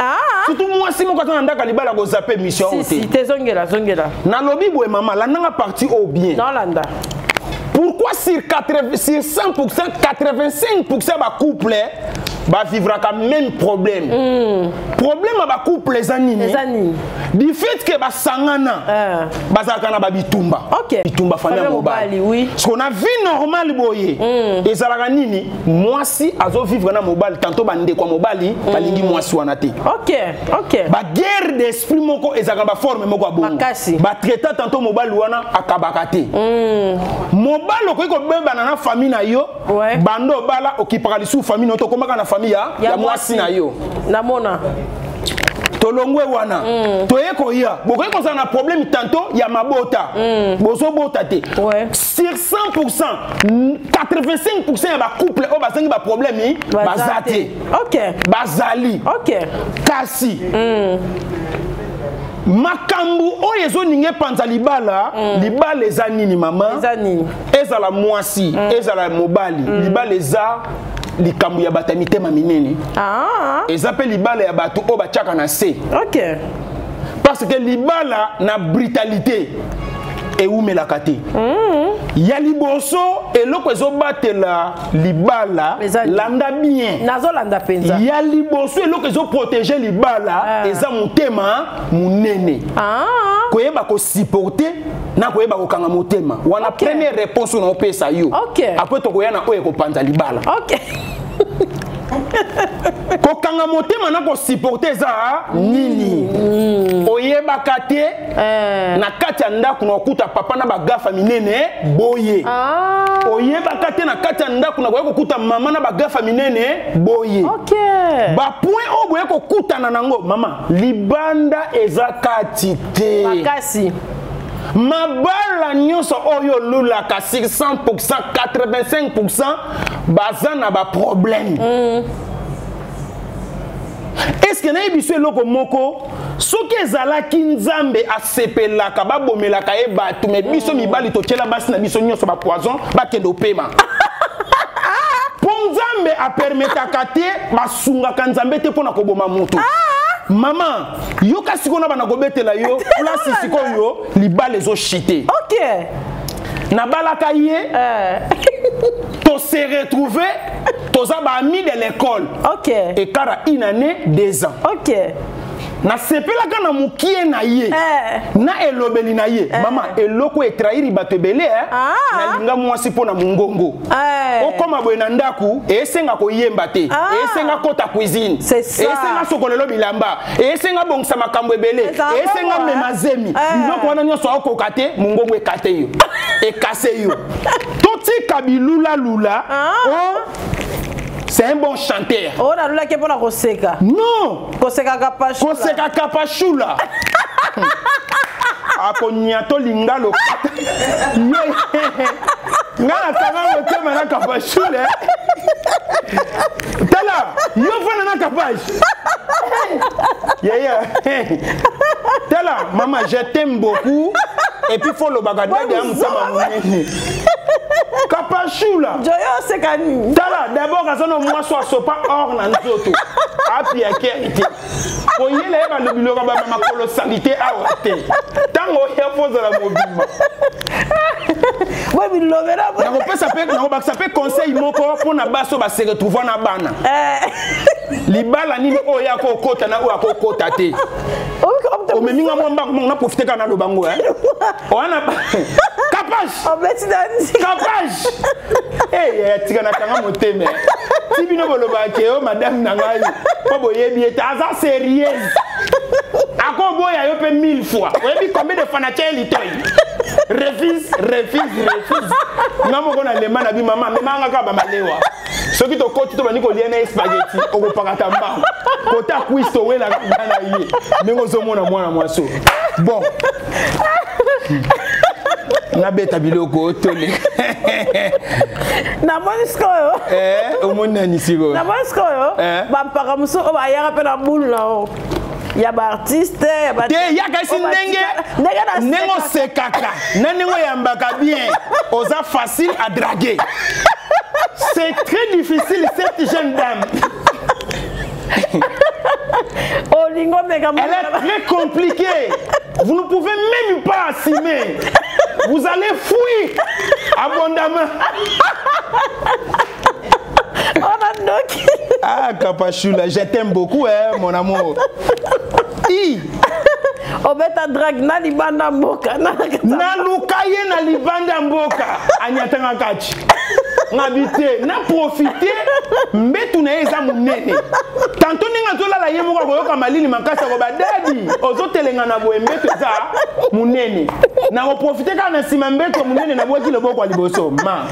Surtout moi si mon kota ndaka libala ko zapper mission oyo. Si, té zonge la. Na lobi boy maman, la nanga parti au bien. Non landa. Pourquoi sur 100%, 85% ba couple va vivre quand même problème. Problème ba couple les années. Du fait que ba sangana bazakana ba bitumba. OK. Bitumba famille mobile. Oui. Ce qu'on a vu normal boye. Et zalaka nini moi si azo vivre na mobile tantôt bande kwa mobile balingi moi si wana te. OK. OK. Ba guerre d'esprit moko ezaka ba forme moko bongo. Ba traiter tantôt mobile wana akabaka te. Mobile ko beba na famille na yo. Bando bala okipaka lisu famille no to komaka na famille ya mwasi na yo. Namona. Tolongwe wana. Toye ko ya. Bokoy ko na problème tantôt ya mabota. Bozo bota te. Sur 100%, 85% ya ba couple o basengi ba problème bazate. OK. Bazali. OK. Kasi. Makambu oyezo ninge panza libala libala eza nini mama eza la mwasi eza la mobali libala eza likambu ya batamite maminene eza pe libala ya batu o bachaka na se. OK. Parce que libala na brutalité et oumelaka te. Ya liboso eloko ezobatela libala landa bien. Nazo landa penza. Ya liboso eloko ezo protéger libala eza motema munene. Koyeba ko supporter na koyeba ko kanga motema. Wana première réponse na opesa yo. Après to koyana oye ko panza libala. OK. Ko kanga motema na ko supporter za nini? Oyeba kate na kati ya ndako na okuta papa na bagafa minene boye. Oyeba kate na kati ya ndako na kokuta mama na bagafa minene boye. OK. Ba point o boye ko kutana nango mama libanda eza kati te. Makasi. Mabala nyonso oyo lulaka 100%, 85% baza na ba problème. Est-ce que na ebiso loko moko soki ezalaki nzambe asepelaka babomelaka ye batu me biso mibali totiela basi na biso nyonso ba poison bakende opema. Po nzambe apermetaka te basungaka nzambe te mpona koboma moto. Maman, yo kasi kona bana kobetela yo place sikoyo libala ezo chité. OK. Na balaka ye to se retrouver toza ba amis de l'école. OK. Et kara une année 2 ans. OK. Na sepelaka na mukie na ye na elobeli na ye mama eloko etrahiri bato ebele na linga mwasi pona mungongo okoma boye na ndaku esenga koyemba te esenga kota cuisine esenga sokolelo bilamba esenga bongisa makambo ebele esenga memazemi biloko wana nyonso akoka te mungongo ekate yo ekase yo totika bilula lula c'est un bon chanteur. Oh, la lula qui pour la Koseka. Non. Koseka Kapachula. Koseka Kapachula. Akonyato lingalo. Ngana tanga wote mana Kapachula. Tala, yo fana na Kapash. Yeah. Tala, maman, je t'aime beaucoup. Et puis faut le bagadoué de Amsama. Kapachula. Joyo sekani. Tala, d'abord à son moi soit sopa or na nzoto. Api ya kerite. Oyele ba le biloko ba ma colossalité a ote. Tango ya pose la mobile. Ouais, biloko là. Na ça peut conseil moko pour na baso ba se retrouver na bana. Libala nini oya ko kota na oya ko kota te. O meminga mo mbako na profiter kana lo bango Ona Kapage. Kapage. Tika na kanga moteme. Tibino boloba ke o madame nangai. Po boyebi eta aza sérieuse. Ako boya yo pe 1000 fois. Oyebi combien de fanatiens litoy. Refuse. Ngamo kona lema na bi mama, mama ngaka ba malewa. Soki to koti to bani ko liena spaghetti, oko pakata mba. Kota kwisto wela na ye. Mengo zo mona mwana mwaso. Bon. na beta biloko tole na monisko yo omona ni siko na monisko yo ba mpaka muso ba yaka pe na boule na o ya ba artiste ya ba te ya kasi nengo sekaka na nengo yambaka bien oza facile à draguer. C'est très difficile cette jeune dame. Elle est très compliquée. Vous ne pouvez même pas assumer. Vous allez fuir abondamment. Ah, Kapachula, je t'aime beaucoup, hein, mon amour. Obeta drag na libanda mboka na lukaye na libanda mboka anyatanga kachi ngabite na profiter mbetu na eza munene tanto ninga tolala ye moko koyoka malili makasa ko badadi ozotelenga na boye mbetu za munene na ko profiter kana sima mbetu munene na boki loboko wa liboso ma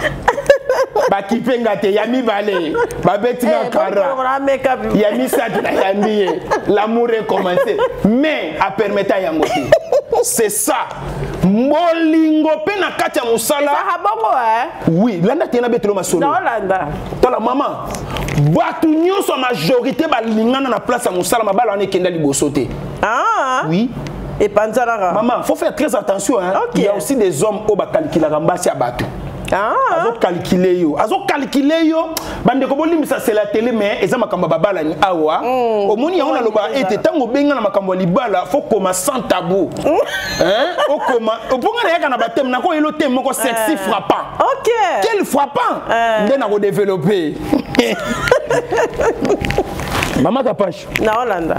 bakipenga te ya mibale babeti na kara ya misatu na yambiye l'amour est commencé mais a permettre ya ngote c'est ça molingo pe na kati ya musala oui landa tena betelo masolo landa tola mama batu nyonso majorité balingana na place ya musala mabala wana ekenda liboso te oui et panzara maman faut faire très attention hein. Okay. Il y a aussi des hommes au bakalikila rambasi ya batu azo calculer yo bande ko bolimbisa c'est la télé mais eza makamba babala ni awa omoni ya ona loba ete tango benga na makambo libala faut koma sans tabou hein o koma oponga na yaka na batem na ko yelo tem moko sexy frappant OK quel frappant ndena ko développer Maman Kapache na Hollande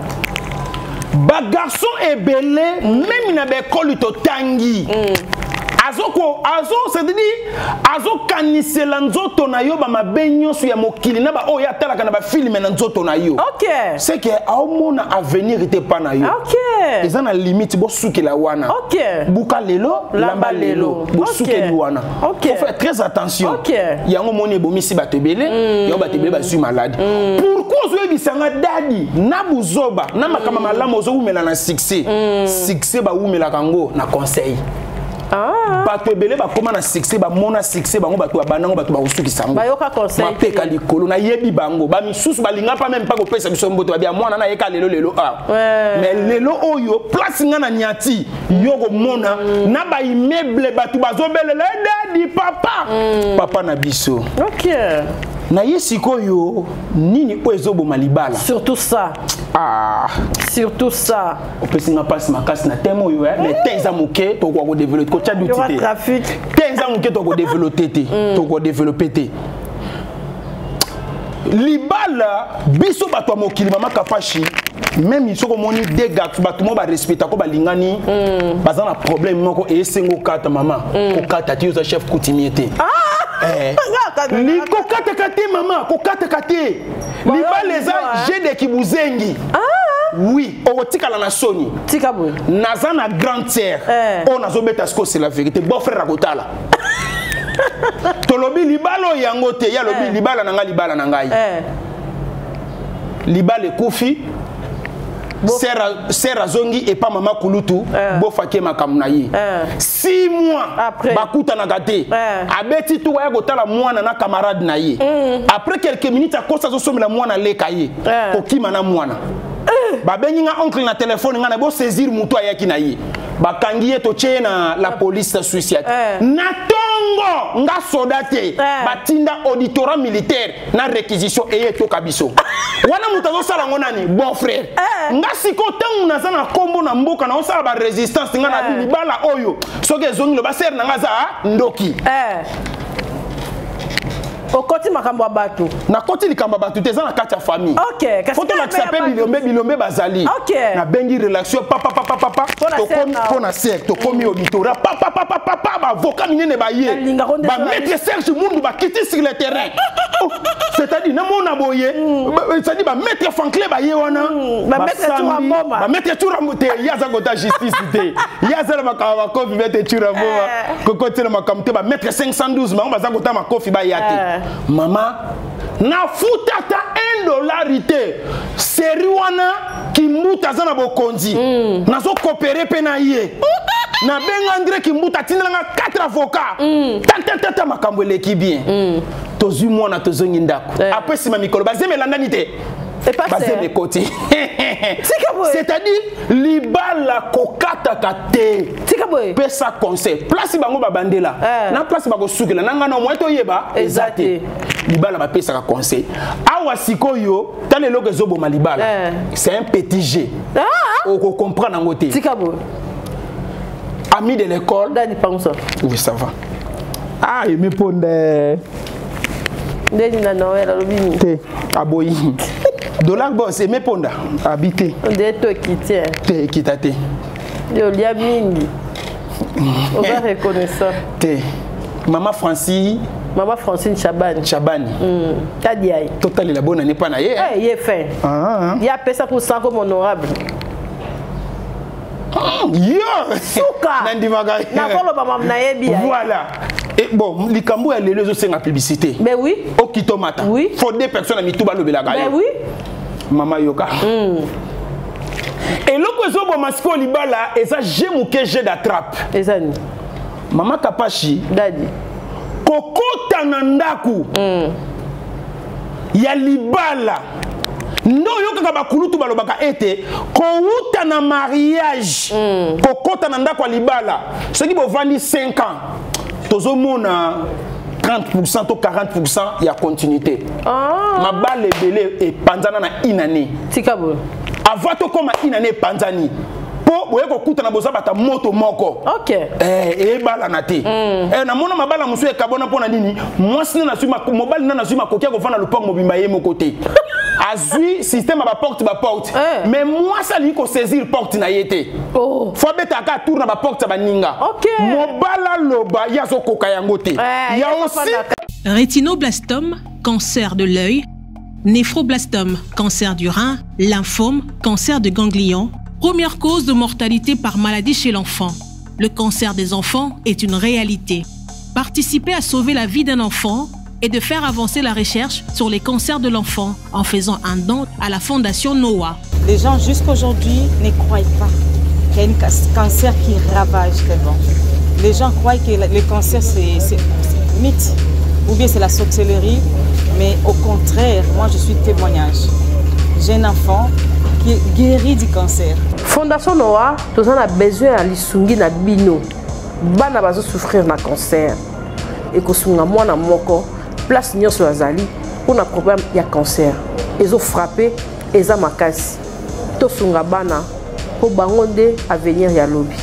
ba garçon ebele même na be kolito tangi c'est-à-dire azo kanisela nzoto na yo ba mabenyo su ya mokili na ba oya talaka na ba film na nzoto na yo. OK. C'est que aomona avenir était pas na yo. OK. Eza na limite bo sukela wana. OK. Buka lelo, lamba lelo. Bo sukeli wana. OK. Faut faire très attention. OK. Yango moni bomisi batebele, yo batebele ba su malade. Pourquoi zo ebisanga dadi na buzoba na makama malamu zo umela na succès. Succès ba umela kango na conseil. Bato ebele ba koma na succès ba mona succès bango bato abanango bato ba usuki sango ba yoka conseil ma peka likolo na yebi bango ba misusu balinga pa même pas ko pesa biso mboto ba mwana na yeka lelo mais lelo oyo place nga na nyati yoko mona na ba immeuble bato bazobelela dadi papa na biso. OK. Na yesiko yo nini po ezobo malibala surtout ça surtout ça o pesinga passe makasi na temo yo mais tenza muke to ko développer ko tcha d'utilité trafic tenza muke to ko développer te to ko développer te libala biso bato mokili mama Kapashi même ils sont comme on dit des gars bato mo ba respecta ko balingani baza na problème moko e sengo kata mama ko kata ti yo chef coutumier te ni kokata kate mama kokata kate libaleza j'ai des kibuzengi oui otikala na soni tikabwe naza na grande sœur on azobeta sko c'est la vérité bon frère akotala tolobi libalo yango te ya lobi libala na ngai libale kufi Sera zongi et pas maman kulutu bo faké makamna yi 6 mois bakuta na gate abeti tu ya gotala mwana na camarade na yi après quelques minutes akosa zo somela mwana leka yi kokima na mwana babengi nga oncle na téléphone nga na bo saisir mutu ayaki na yi bakangi ye to na la police suicidaire na tongo nga soldate batinda auditorat militaire na réquisition et to kabiso wana mutu zo sala ngonani bon frère nga siko tangu na sana kombo na mboka na osala ba résistance nga na libala oyo soki ezongi lo ba ser na nga za ndoki okoti makambo batu na koti likambo batu te za na kati ya famille. OK. Foto na tsape bilombe bazali. OK. Na bengi relation papa to komi pona ser to komi auditorat papa ba avocat minene ba ye ba mettre Serge Mundu ba quitter sur le terrain. C'est-à-dire na mona boye c'est-à-dire ba mettre Franklin ba ye wana ba mettre Turamboma ba mettre Turamboma te yaza gota justice te yaza na makaba ko mettre Turamboma ko kote na makamte ba mettre 512 ma ba za gota makofi ba yate. Maman, na futata $1 seri wana ki muta zana bokonzi nazo coopérer pe na ye na benga André Kimbuta tinanga 4 avocats tata makambo leki bien tozu mona tozongi ndako après sima mikolo bazeme landani te bazeme koti c'est-à-dire libala kokata kate pesa conseil place bango babandela na place bako sukela nanga na moto yeba ezate libala ba pesa ka conseil awa sikoyo tale loko zobo malibala c'est un petit G on comprend nango te ami de l'école Dani Panso oui ça va ah il me ponde Deni na Noël alobini te aboyi dollar boss et me ponda habité de to quitter te quitate yo lia mingi on va reconnaître ça te maman Francine Chabani Kadiaï total la bonne année pas na ye il est fin il y a pesa pour ça comme honorable yo suka nandimaga na kolo ba mam na yebi voilà et bon likambo ya lelo zo senga publicité mais oui au kitomata oui faut des personnes à mituba lobela ga mais oui mama yoka et loko zo bo masiko libala eza jemuke jeu d'attrape ezani mama Kapashi dadi kokota na ndaku ya libala ndo yokaka bakulutu balobaka ete kouta na mariage kokota na ndako ya libala soki bovandi 5 ans tozomona 30% to 40% ya continuité mabale ebele epanzana na inane tikabo avant tokoma inane epanzani po boye kokutana boza bata moto moko ebala na te namona mabala mosu ekabona mpona nini mwasi mobali na nazwi makoki ya kofanda lopango mobimba ye moko te azwi système ya baporte mais mwasi alingi kosaisir porte na ye te fo abetaka tour na baporte ya baninga mobala loba ye azokoka yango te ya aussi rétinoblastome, cancer de l'œil, néphroblastome, cancer du rein, lymphome, cancer de ganglion. Première cause de mortalité par maladie chez l'enfant. Le cancer des enfants est une réalité. Participer à sauver la vie d'un enfant et de faire avancer la recherche sur les cancers de l'enfant en faisant un don à la fondation NOAH. Les gens jusqu'à aujourd'hui ne croient pas qu'il y a un cancer qui ravage tellement. Les gens croient que le cancer c'est mythe ou bien c'est la sorcellerie, mais au contraire, moi je suis témoignage. J'ai un enfant qui est guéri du cancer. Fondation NOAH, nous avons besoin de lisungi na bino. Bana bazo souffrir na cancer. Et que sunga mwana moko place nyonso azali pour un problème ya cancer. Ils ont frappé, ils ont makasi. To sunga bana pour bangonde avenir ya lobby.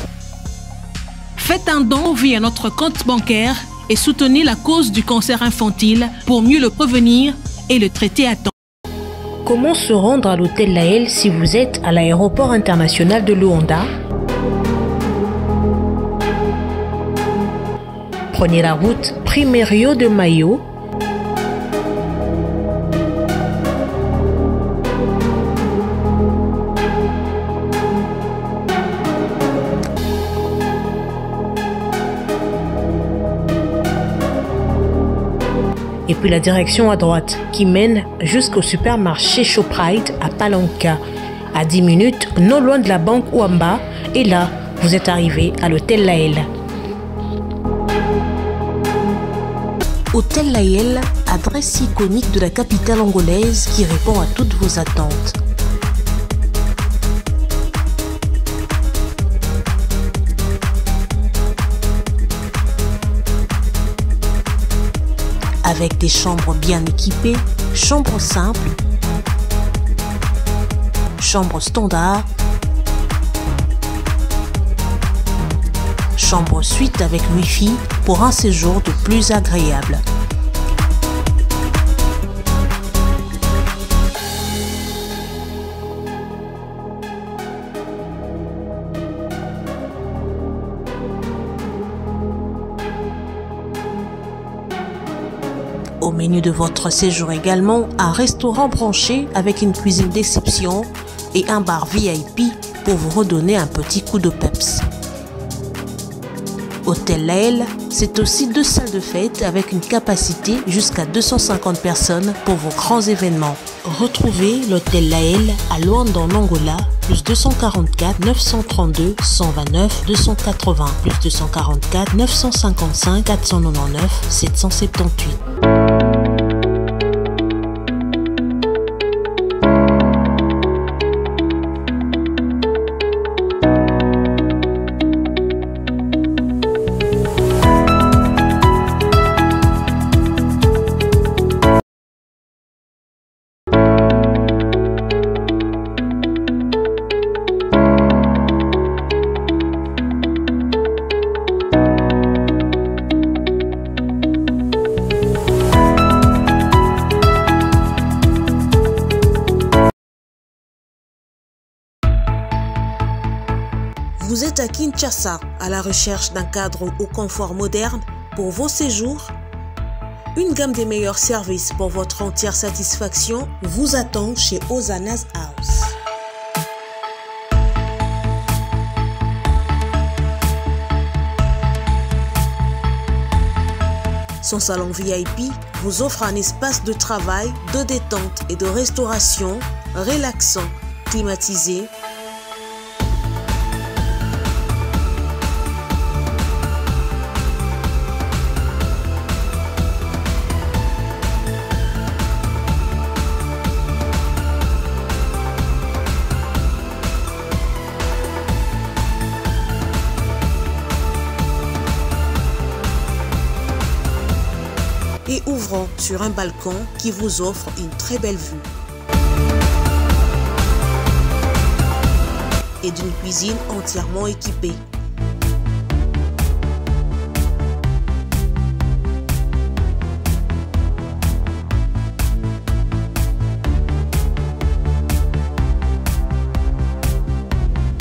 Faites un don via notre compte bancaire et soutenez la cause du cancer infantile pour mieux le prévenir et le traiter à temps. Comment se rendre à l'hôtel Laël si vous êtes à l'aéroport international de Luanda? Prenez la route Primerio de Mayo. Et puis la direction à droite qui mène jusqu'au supermarché Shoprite à Palanca. À 10 minutes, non loin de la banque Ouamba. Et là, vous êtes arrivé à l'hôtel Laël. Hôtel Laël, adresse iconique de la capitale angolaise qui répond à toutes vos attentes. Avec des chambres bien équipées, chambres simples, chambres standard, chambre suite avec Wi-Fi pour un séjour de plus agréable. Au menu de votre séjour également, un restaurant branché avec une cuisine d'exception et un bar VIP pour vous redonner un petit coup de peps. Hôtel Laël, c'est aussi 2 salles de fête avec une capacité jusqu'à 250 personnes pour vos grands événements. Retrouvez l'Hôtel Laël à Luanda en Angola, plus 244 932 129 280, plus 244 955 499 778. Vous êtes à Kinshasa, à la recherche d'un cadre au confort moderne pour vos séjours? Une gamme des meilleurs services pour votre entière satisfaction vous attend chez Hosanna's House. Son salon VIP vous offre un espace de travail, de détente et de restauration relaxant, climatisé, et ouvrant sur un balcon qui vous offre une très belle vue. Et d'une cuisine entièrement équipée.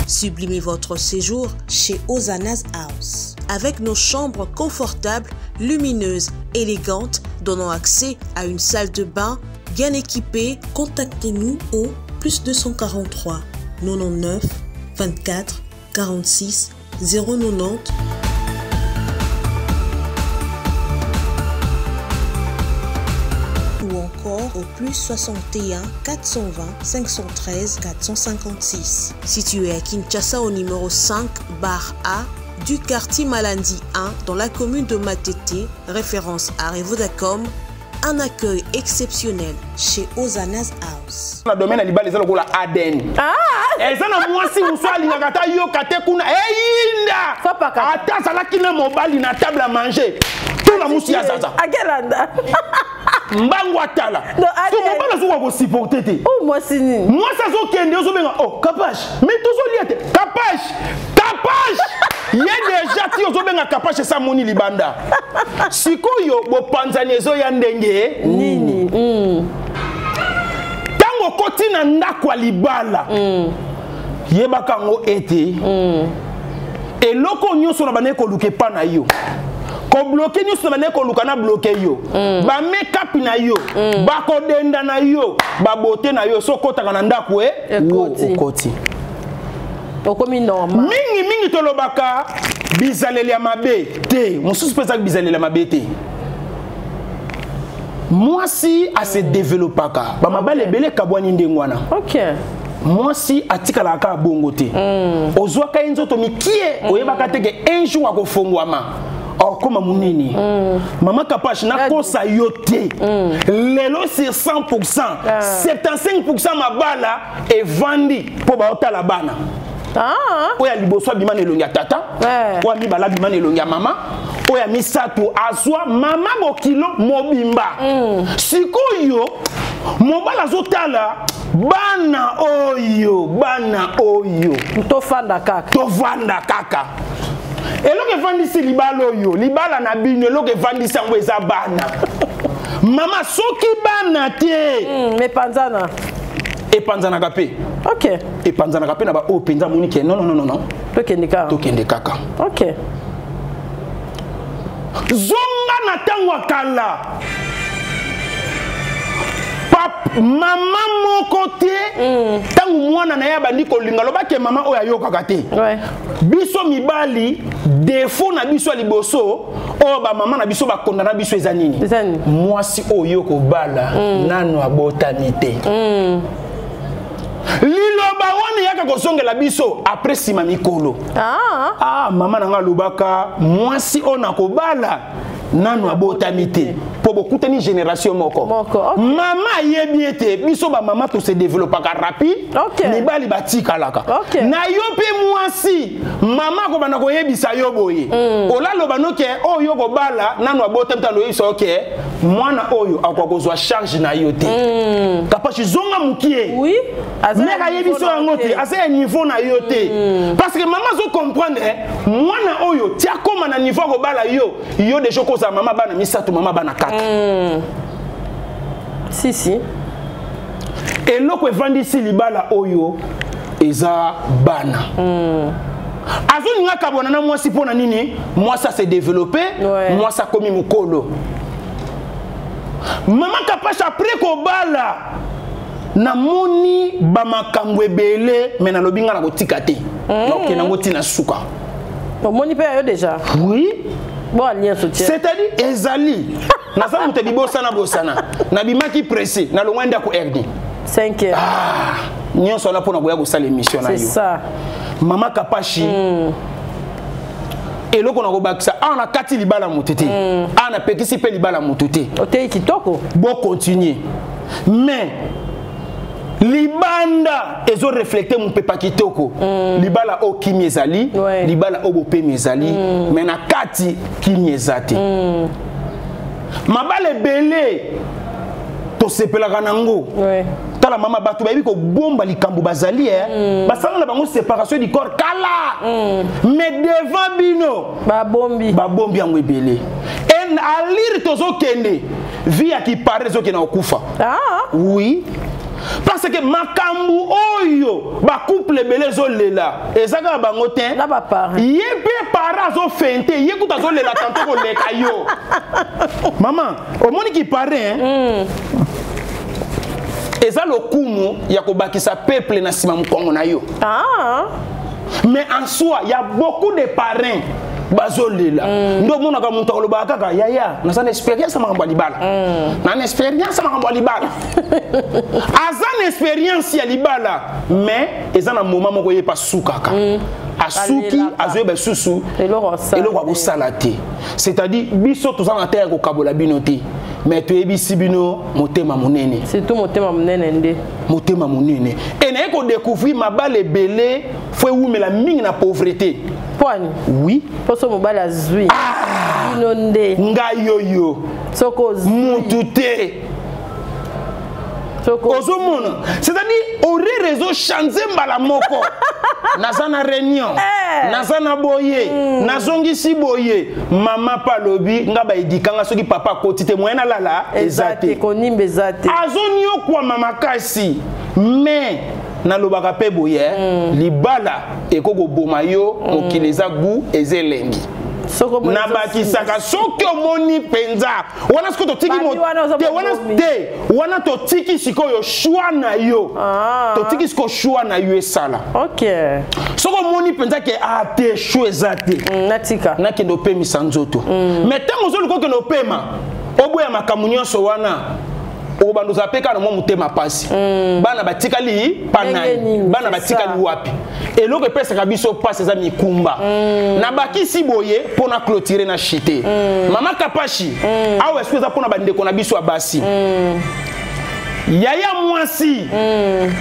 Sublimez votre séjour chez Hosanna's House. Avec nos chambres confortables, lumineuses, élégantes, donnant accès à une salle de bain bien équipée, contactez-nous au plus 243 99 24 46 090 ou encore au plus 61 420 513 456. Situé à Kinshasa au numéro 5 bar A du quartier Malandi 1 dans la commune de Matete, référence à Revodacom, un accueil exceptionnel chez Hosanna's House. Le domaine libal les lokola Aden. Ah! Eza na mwasi musali ngata yo kate kuna eyinda. Ata sala kina mobali na table à manger. Tout la musi ya zaza. Agelanda. Mbangu atala. So mobala zo ko supporter te. Oh moi sini. Moi ça zo kende zo benga oh kapache. Mais to zo liete kapache. Kapache. Il y a déjà qui ont bien capable chez Samoni Libanda. Sikoyo bo panzanezo ya ndenge nini. Tango koti na ndakwa libala. Yebaka ngo ete. Et loko nyonso na bane ko luke pa na yo. Ko bloquer nyonso na bane ko luka na bloquer yo. Ba make up na yo. Ba ko denda na yo. Ba bote na yo so kota na ndakwa koti. Mingi tolobaka bizaleli ya mabe te mususu pesa bizaleli ya mabe te mwasi ase développaka ba mabale belé kabwani ndengwana. OK. Mwasi atikala ka bongo te. Ozwaka nzoto mikie oyebaka teke un jour akofongwama. Or comme munini. Maman Kapache na kosa yote. Lelo c'est 100%. 75% mabala est vendu pour baota la bana. Ah, oya liboso bimane longia tata, oya mi bala bimane longia mama, oya mi sato azwa mama bokilo mobimba. Sikoyo mobala zotala bana oyo to fanda kaka. Eloke vandisi libala oyo, libala na bino eloke vandisi yango eza bana. Mama soki bana te. Me panzana. Et panzana kapé. OK. Et panzana kapé na ba o penza monike. Non. Tokende kaka. OK. Zonga na tangwa kala. Pap mama moko te. Tangu mwana na ya bandi ko linga loba ke mama oya yoka te. Ouais. Biso mibali défaut na biso liboso o ba mama na biso ba kondana biso ezanini. Mwasi oyo ko bala nano abotani te. Liloba wani kaka kozongela biso après sima mikolo. Mama nanga lobaka mwasi ona kobala nanu abotamite pour beaucoup de génération moko. Mama yebiete biso ba mama to se développer rapide. Ni bali batika laka. Na yo pe mwasi mama ko bana ko yebisa yo boye. Ola loba no ke oyo ko bala nanu abotamita lo iso ke mwana oyo akwa kozwa charge na yo te. Kapachi zonga mukie. Oui. Meka yebiso ngote asa niveau na yo te. Parce que maman zo comprendre mwana oyo tia koma na niveau ko bala yo déjà koza mama bana misato mama bana 4. Si. Et loko evandisi libala oyo eza bana. Azo nga kabona na mwasi pona nini? Moi ça s'est développé, moi ça komi mukolo. Mama kapacha après ko bala na moni ba makambo ebele mais na lobinga na kotika te. Donc na ngoti na suka. Donc moni pe yo déjà. Oui. Bon alliance soutien. C'est-à-dire ezali. Na sa muté di bosana bosana. Na bimaki pressé na longwenda ko RD. 5 heures. Nyonso la pona boya ko sala émission na yo. C'est ça. Mama kapachi. Et loko na ko bakisa ana kati libala mutete. Ana pekisi pe libala mutete. Ote kitoko. Bon continuer. Mais libanda ezo reflecter mon pepa kitoko. Libala o kimezali, libala o bope mezali, mais na kati kimezate. Mabale belé to sepelaka nango. Tala mama batu ba ko bomba likambo bazali basala na bango séparation du corps kala. Mais devant bino babombi yango ebele. En alir tozo kende via qui paraît zo kena okufa. Oui. Parce que makambu oyo ba couple belé zo lela ezaka bango ten la ba parent yebe para zo fente yekuta zo lela tanto ko leka yo. Maman au moni qui paraît eza lokumu ya kobakisa peuple na sima mukongo na yo. Mais en soi il y a beaucoup de parrains bazolela ndo mona ka muntu akoloba kaka yaya na sana experience makambo libala na experience makambo libala azana experience ya libala mais ezana moment moko yepa sukaka asuki azoyeba susu eloko akosala te. C'est-à-dire biso tozana terre kokabola bino te mais toyebisi bino motema monene, surtout motema monene nde motema monene et na ko découvrir mabale ebele foi wumela mingi na pauvreté. Oui. Poso mobala zui. Inonde. Nga yoyo. Soko zui. Mutute. Soko. Ozomona. C'est-à-dire ore réseau chanze mbala moko. Nazana réunion. Nazana boye. Nazongisi boye. Mama palobi nga ba edikanga soki papa kotite moyena lala ezate. Konimbe ezate. Azonio kwa mama kasi. Mais na lobaka pe boye libala ekoko boma yo mokileza gu ezelengi na bakisaka soki omoni penza wana siko totiki te wana te wana totiki sikoyo shwa na yo totiki siko shwa na yo esala soko omoni penza ke te shwa ezate natika nakende opemisa nzoto mais ntango ozoluka okende opema oboya makambo nyonso wana obando zapeka na motema pasi bana batikali panani bana batikali wapi eloko epesaka biso pasi eza mikumba na bakisi boye pona clôturer na chité mama kapashi awa est-ce que za pona bandeko na biso abasi yaya mwasi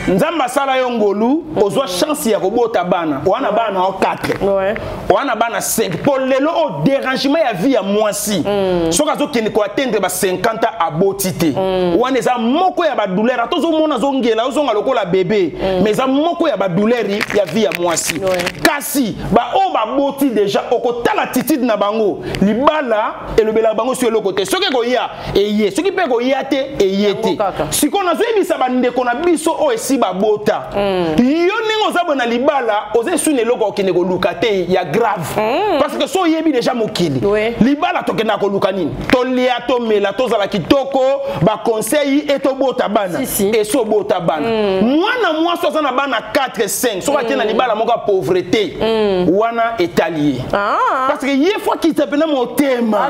nzamba sala yo ngolu ozwa chance ya kobota bana wana bana o 4 wana bana 5 pour lelo o dérangement ya vie ya mwasi soka zo kende ko atteindre ba 50 aboti te wana za moko ya ba douleur atozo mona zongela ozonga lokola bébé mais za moko ya ba douleur ya vie ya mwasi kasi ba o ba boti déjà okotala titide na bango libala elobela bango sur le côté soki ko ya eye soki pe ko ya te eyete siko na zoyebisa bandeko na biso o esi babota yo ningo za bona libala oze sune loko okende koluka te ya grave parce que so yebi déjà mokili libala tokenda koluka nini tolia to mela tozala kitoko ba conseil et to bota bana et so bota bana mwana mwaso za na bana 4 5 so akena libala moka pauvreté wana etalié parce que ye fois qui tapena motema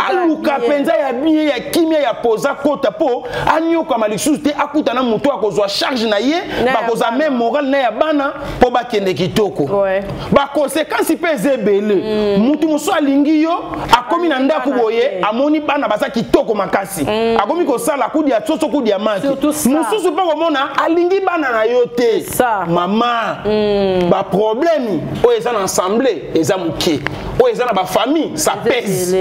aluka penza ya bien ya kimia ya poza kota po anyo kwa malisusu te akuta na muto akozwa charge na ye bakoza même moral na ya bana wana po ba kende kitoko ba conséquence pe zebele mutu muso alingi yo akomi na ndako boye amoni bana baza kitoko makasi akomi ko sala kudi ya tsoso kudi ya maki mususu pe komona alingi bana na yo te mama ba problème o eza na ensemble eza muke o eza na ba famille ça pèse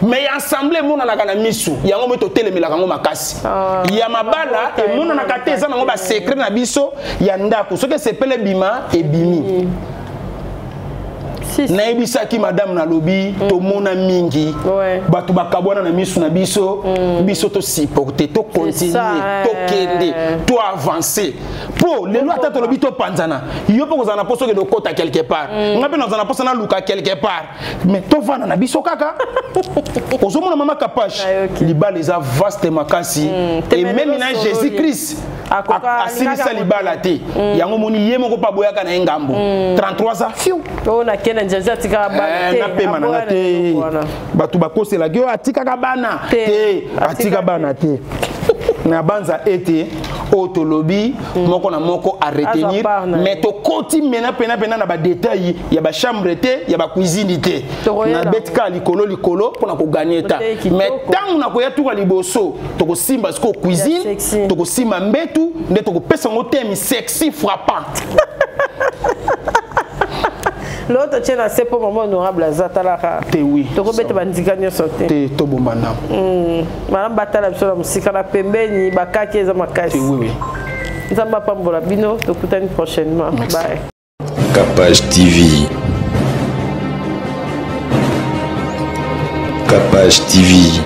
mais ensemble mona na kana misu yango moto telemela kango makasi ya mabala e mona na kate eza nango ba secret na biso ya ndako soki sepele bima e bimi na ebisaki madame na lobi to mona mingi batu bakabwana na misu na biso biso to supporter to continuer to kende to avancer po le loi tata lobi to panzana yo po kozana poso ke do kota quelque part ngape na zana poso na luka quelque part mais to vana na biso kaka ozomona mama kapache libala eza vaste makasi et même na Jésus Christ asilisa libala te yango moni ye moko pa boyaka na ngambo 33 ans fiu ona kena njaza tika bana te na pema na te batu bakosela ke atika ka bana te atika bana te na banza ete otolobi moko na moko a retenir mais to koti mena pena na ba détail ya ba chambre te ya ba cuisine te na betka likolo pona ko gagner ta mais tant na ko ya tuka liboso to ko simba sko cuisine to ko simba mbetu nde to ko pesa ngo thème sexy frappant. L'autre tient à c'est pour maman honorable Zatalaka. Te oui. To ko bete bandika nyo sote. Te to bombana. Madame batala biso la musika na pembeni bakaki eza makasi. Oui oui. Nzamba pambola bino to kutani prochainement. Bye. Capage TV. Capage TV.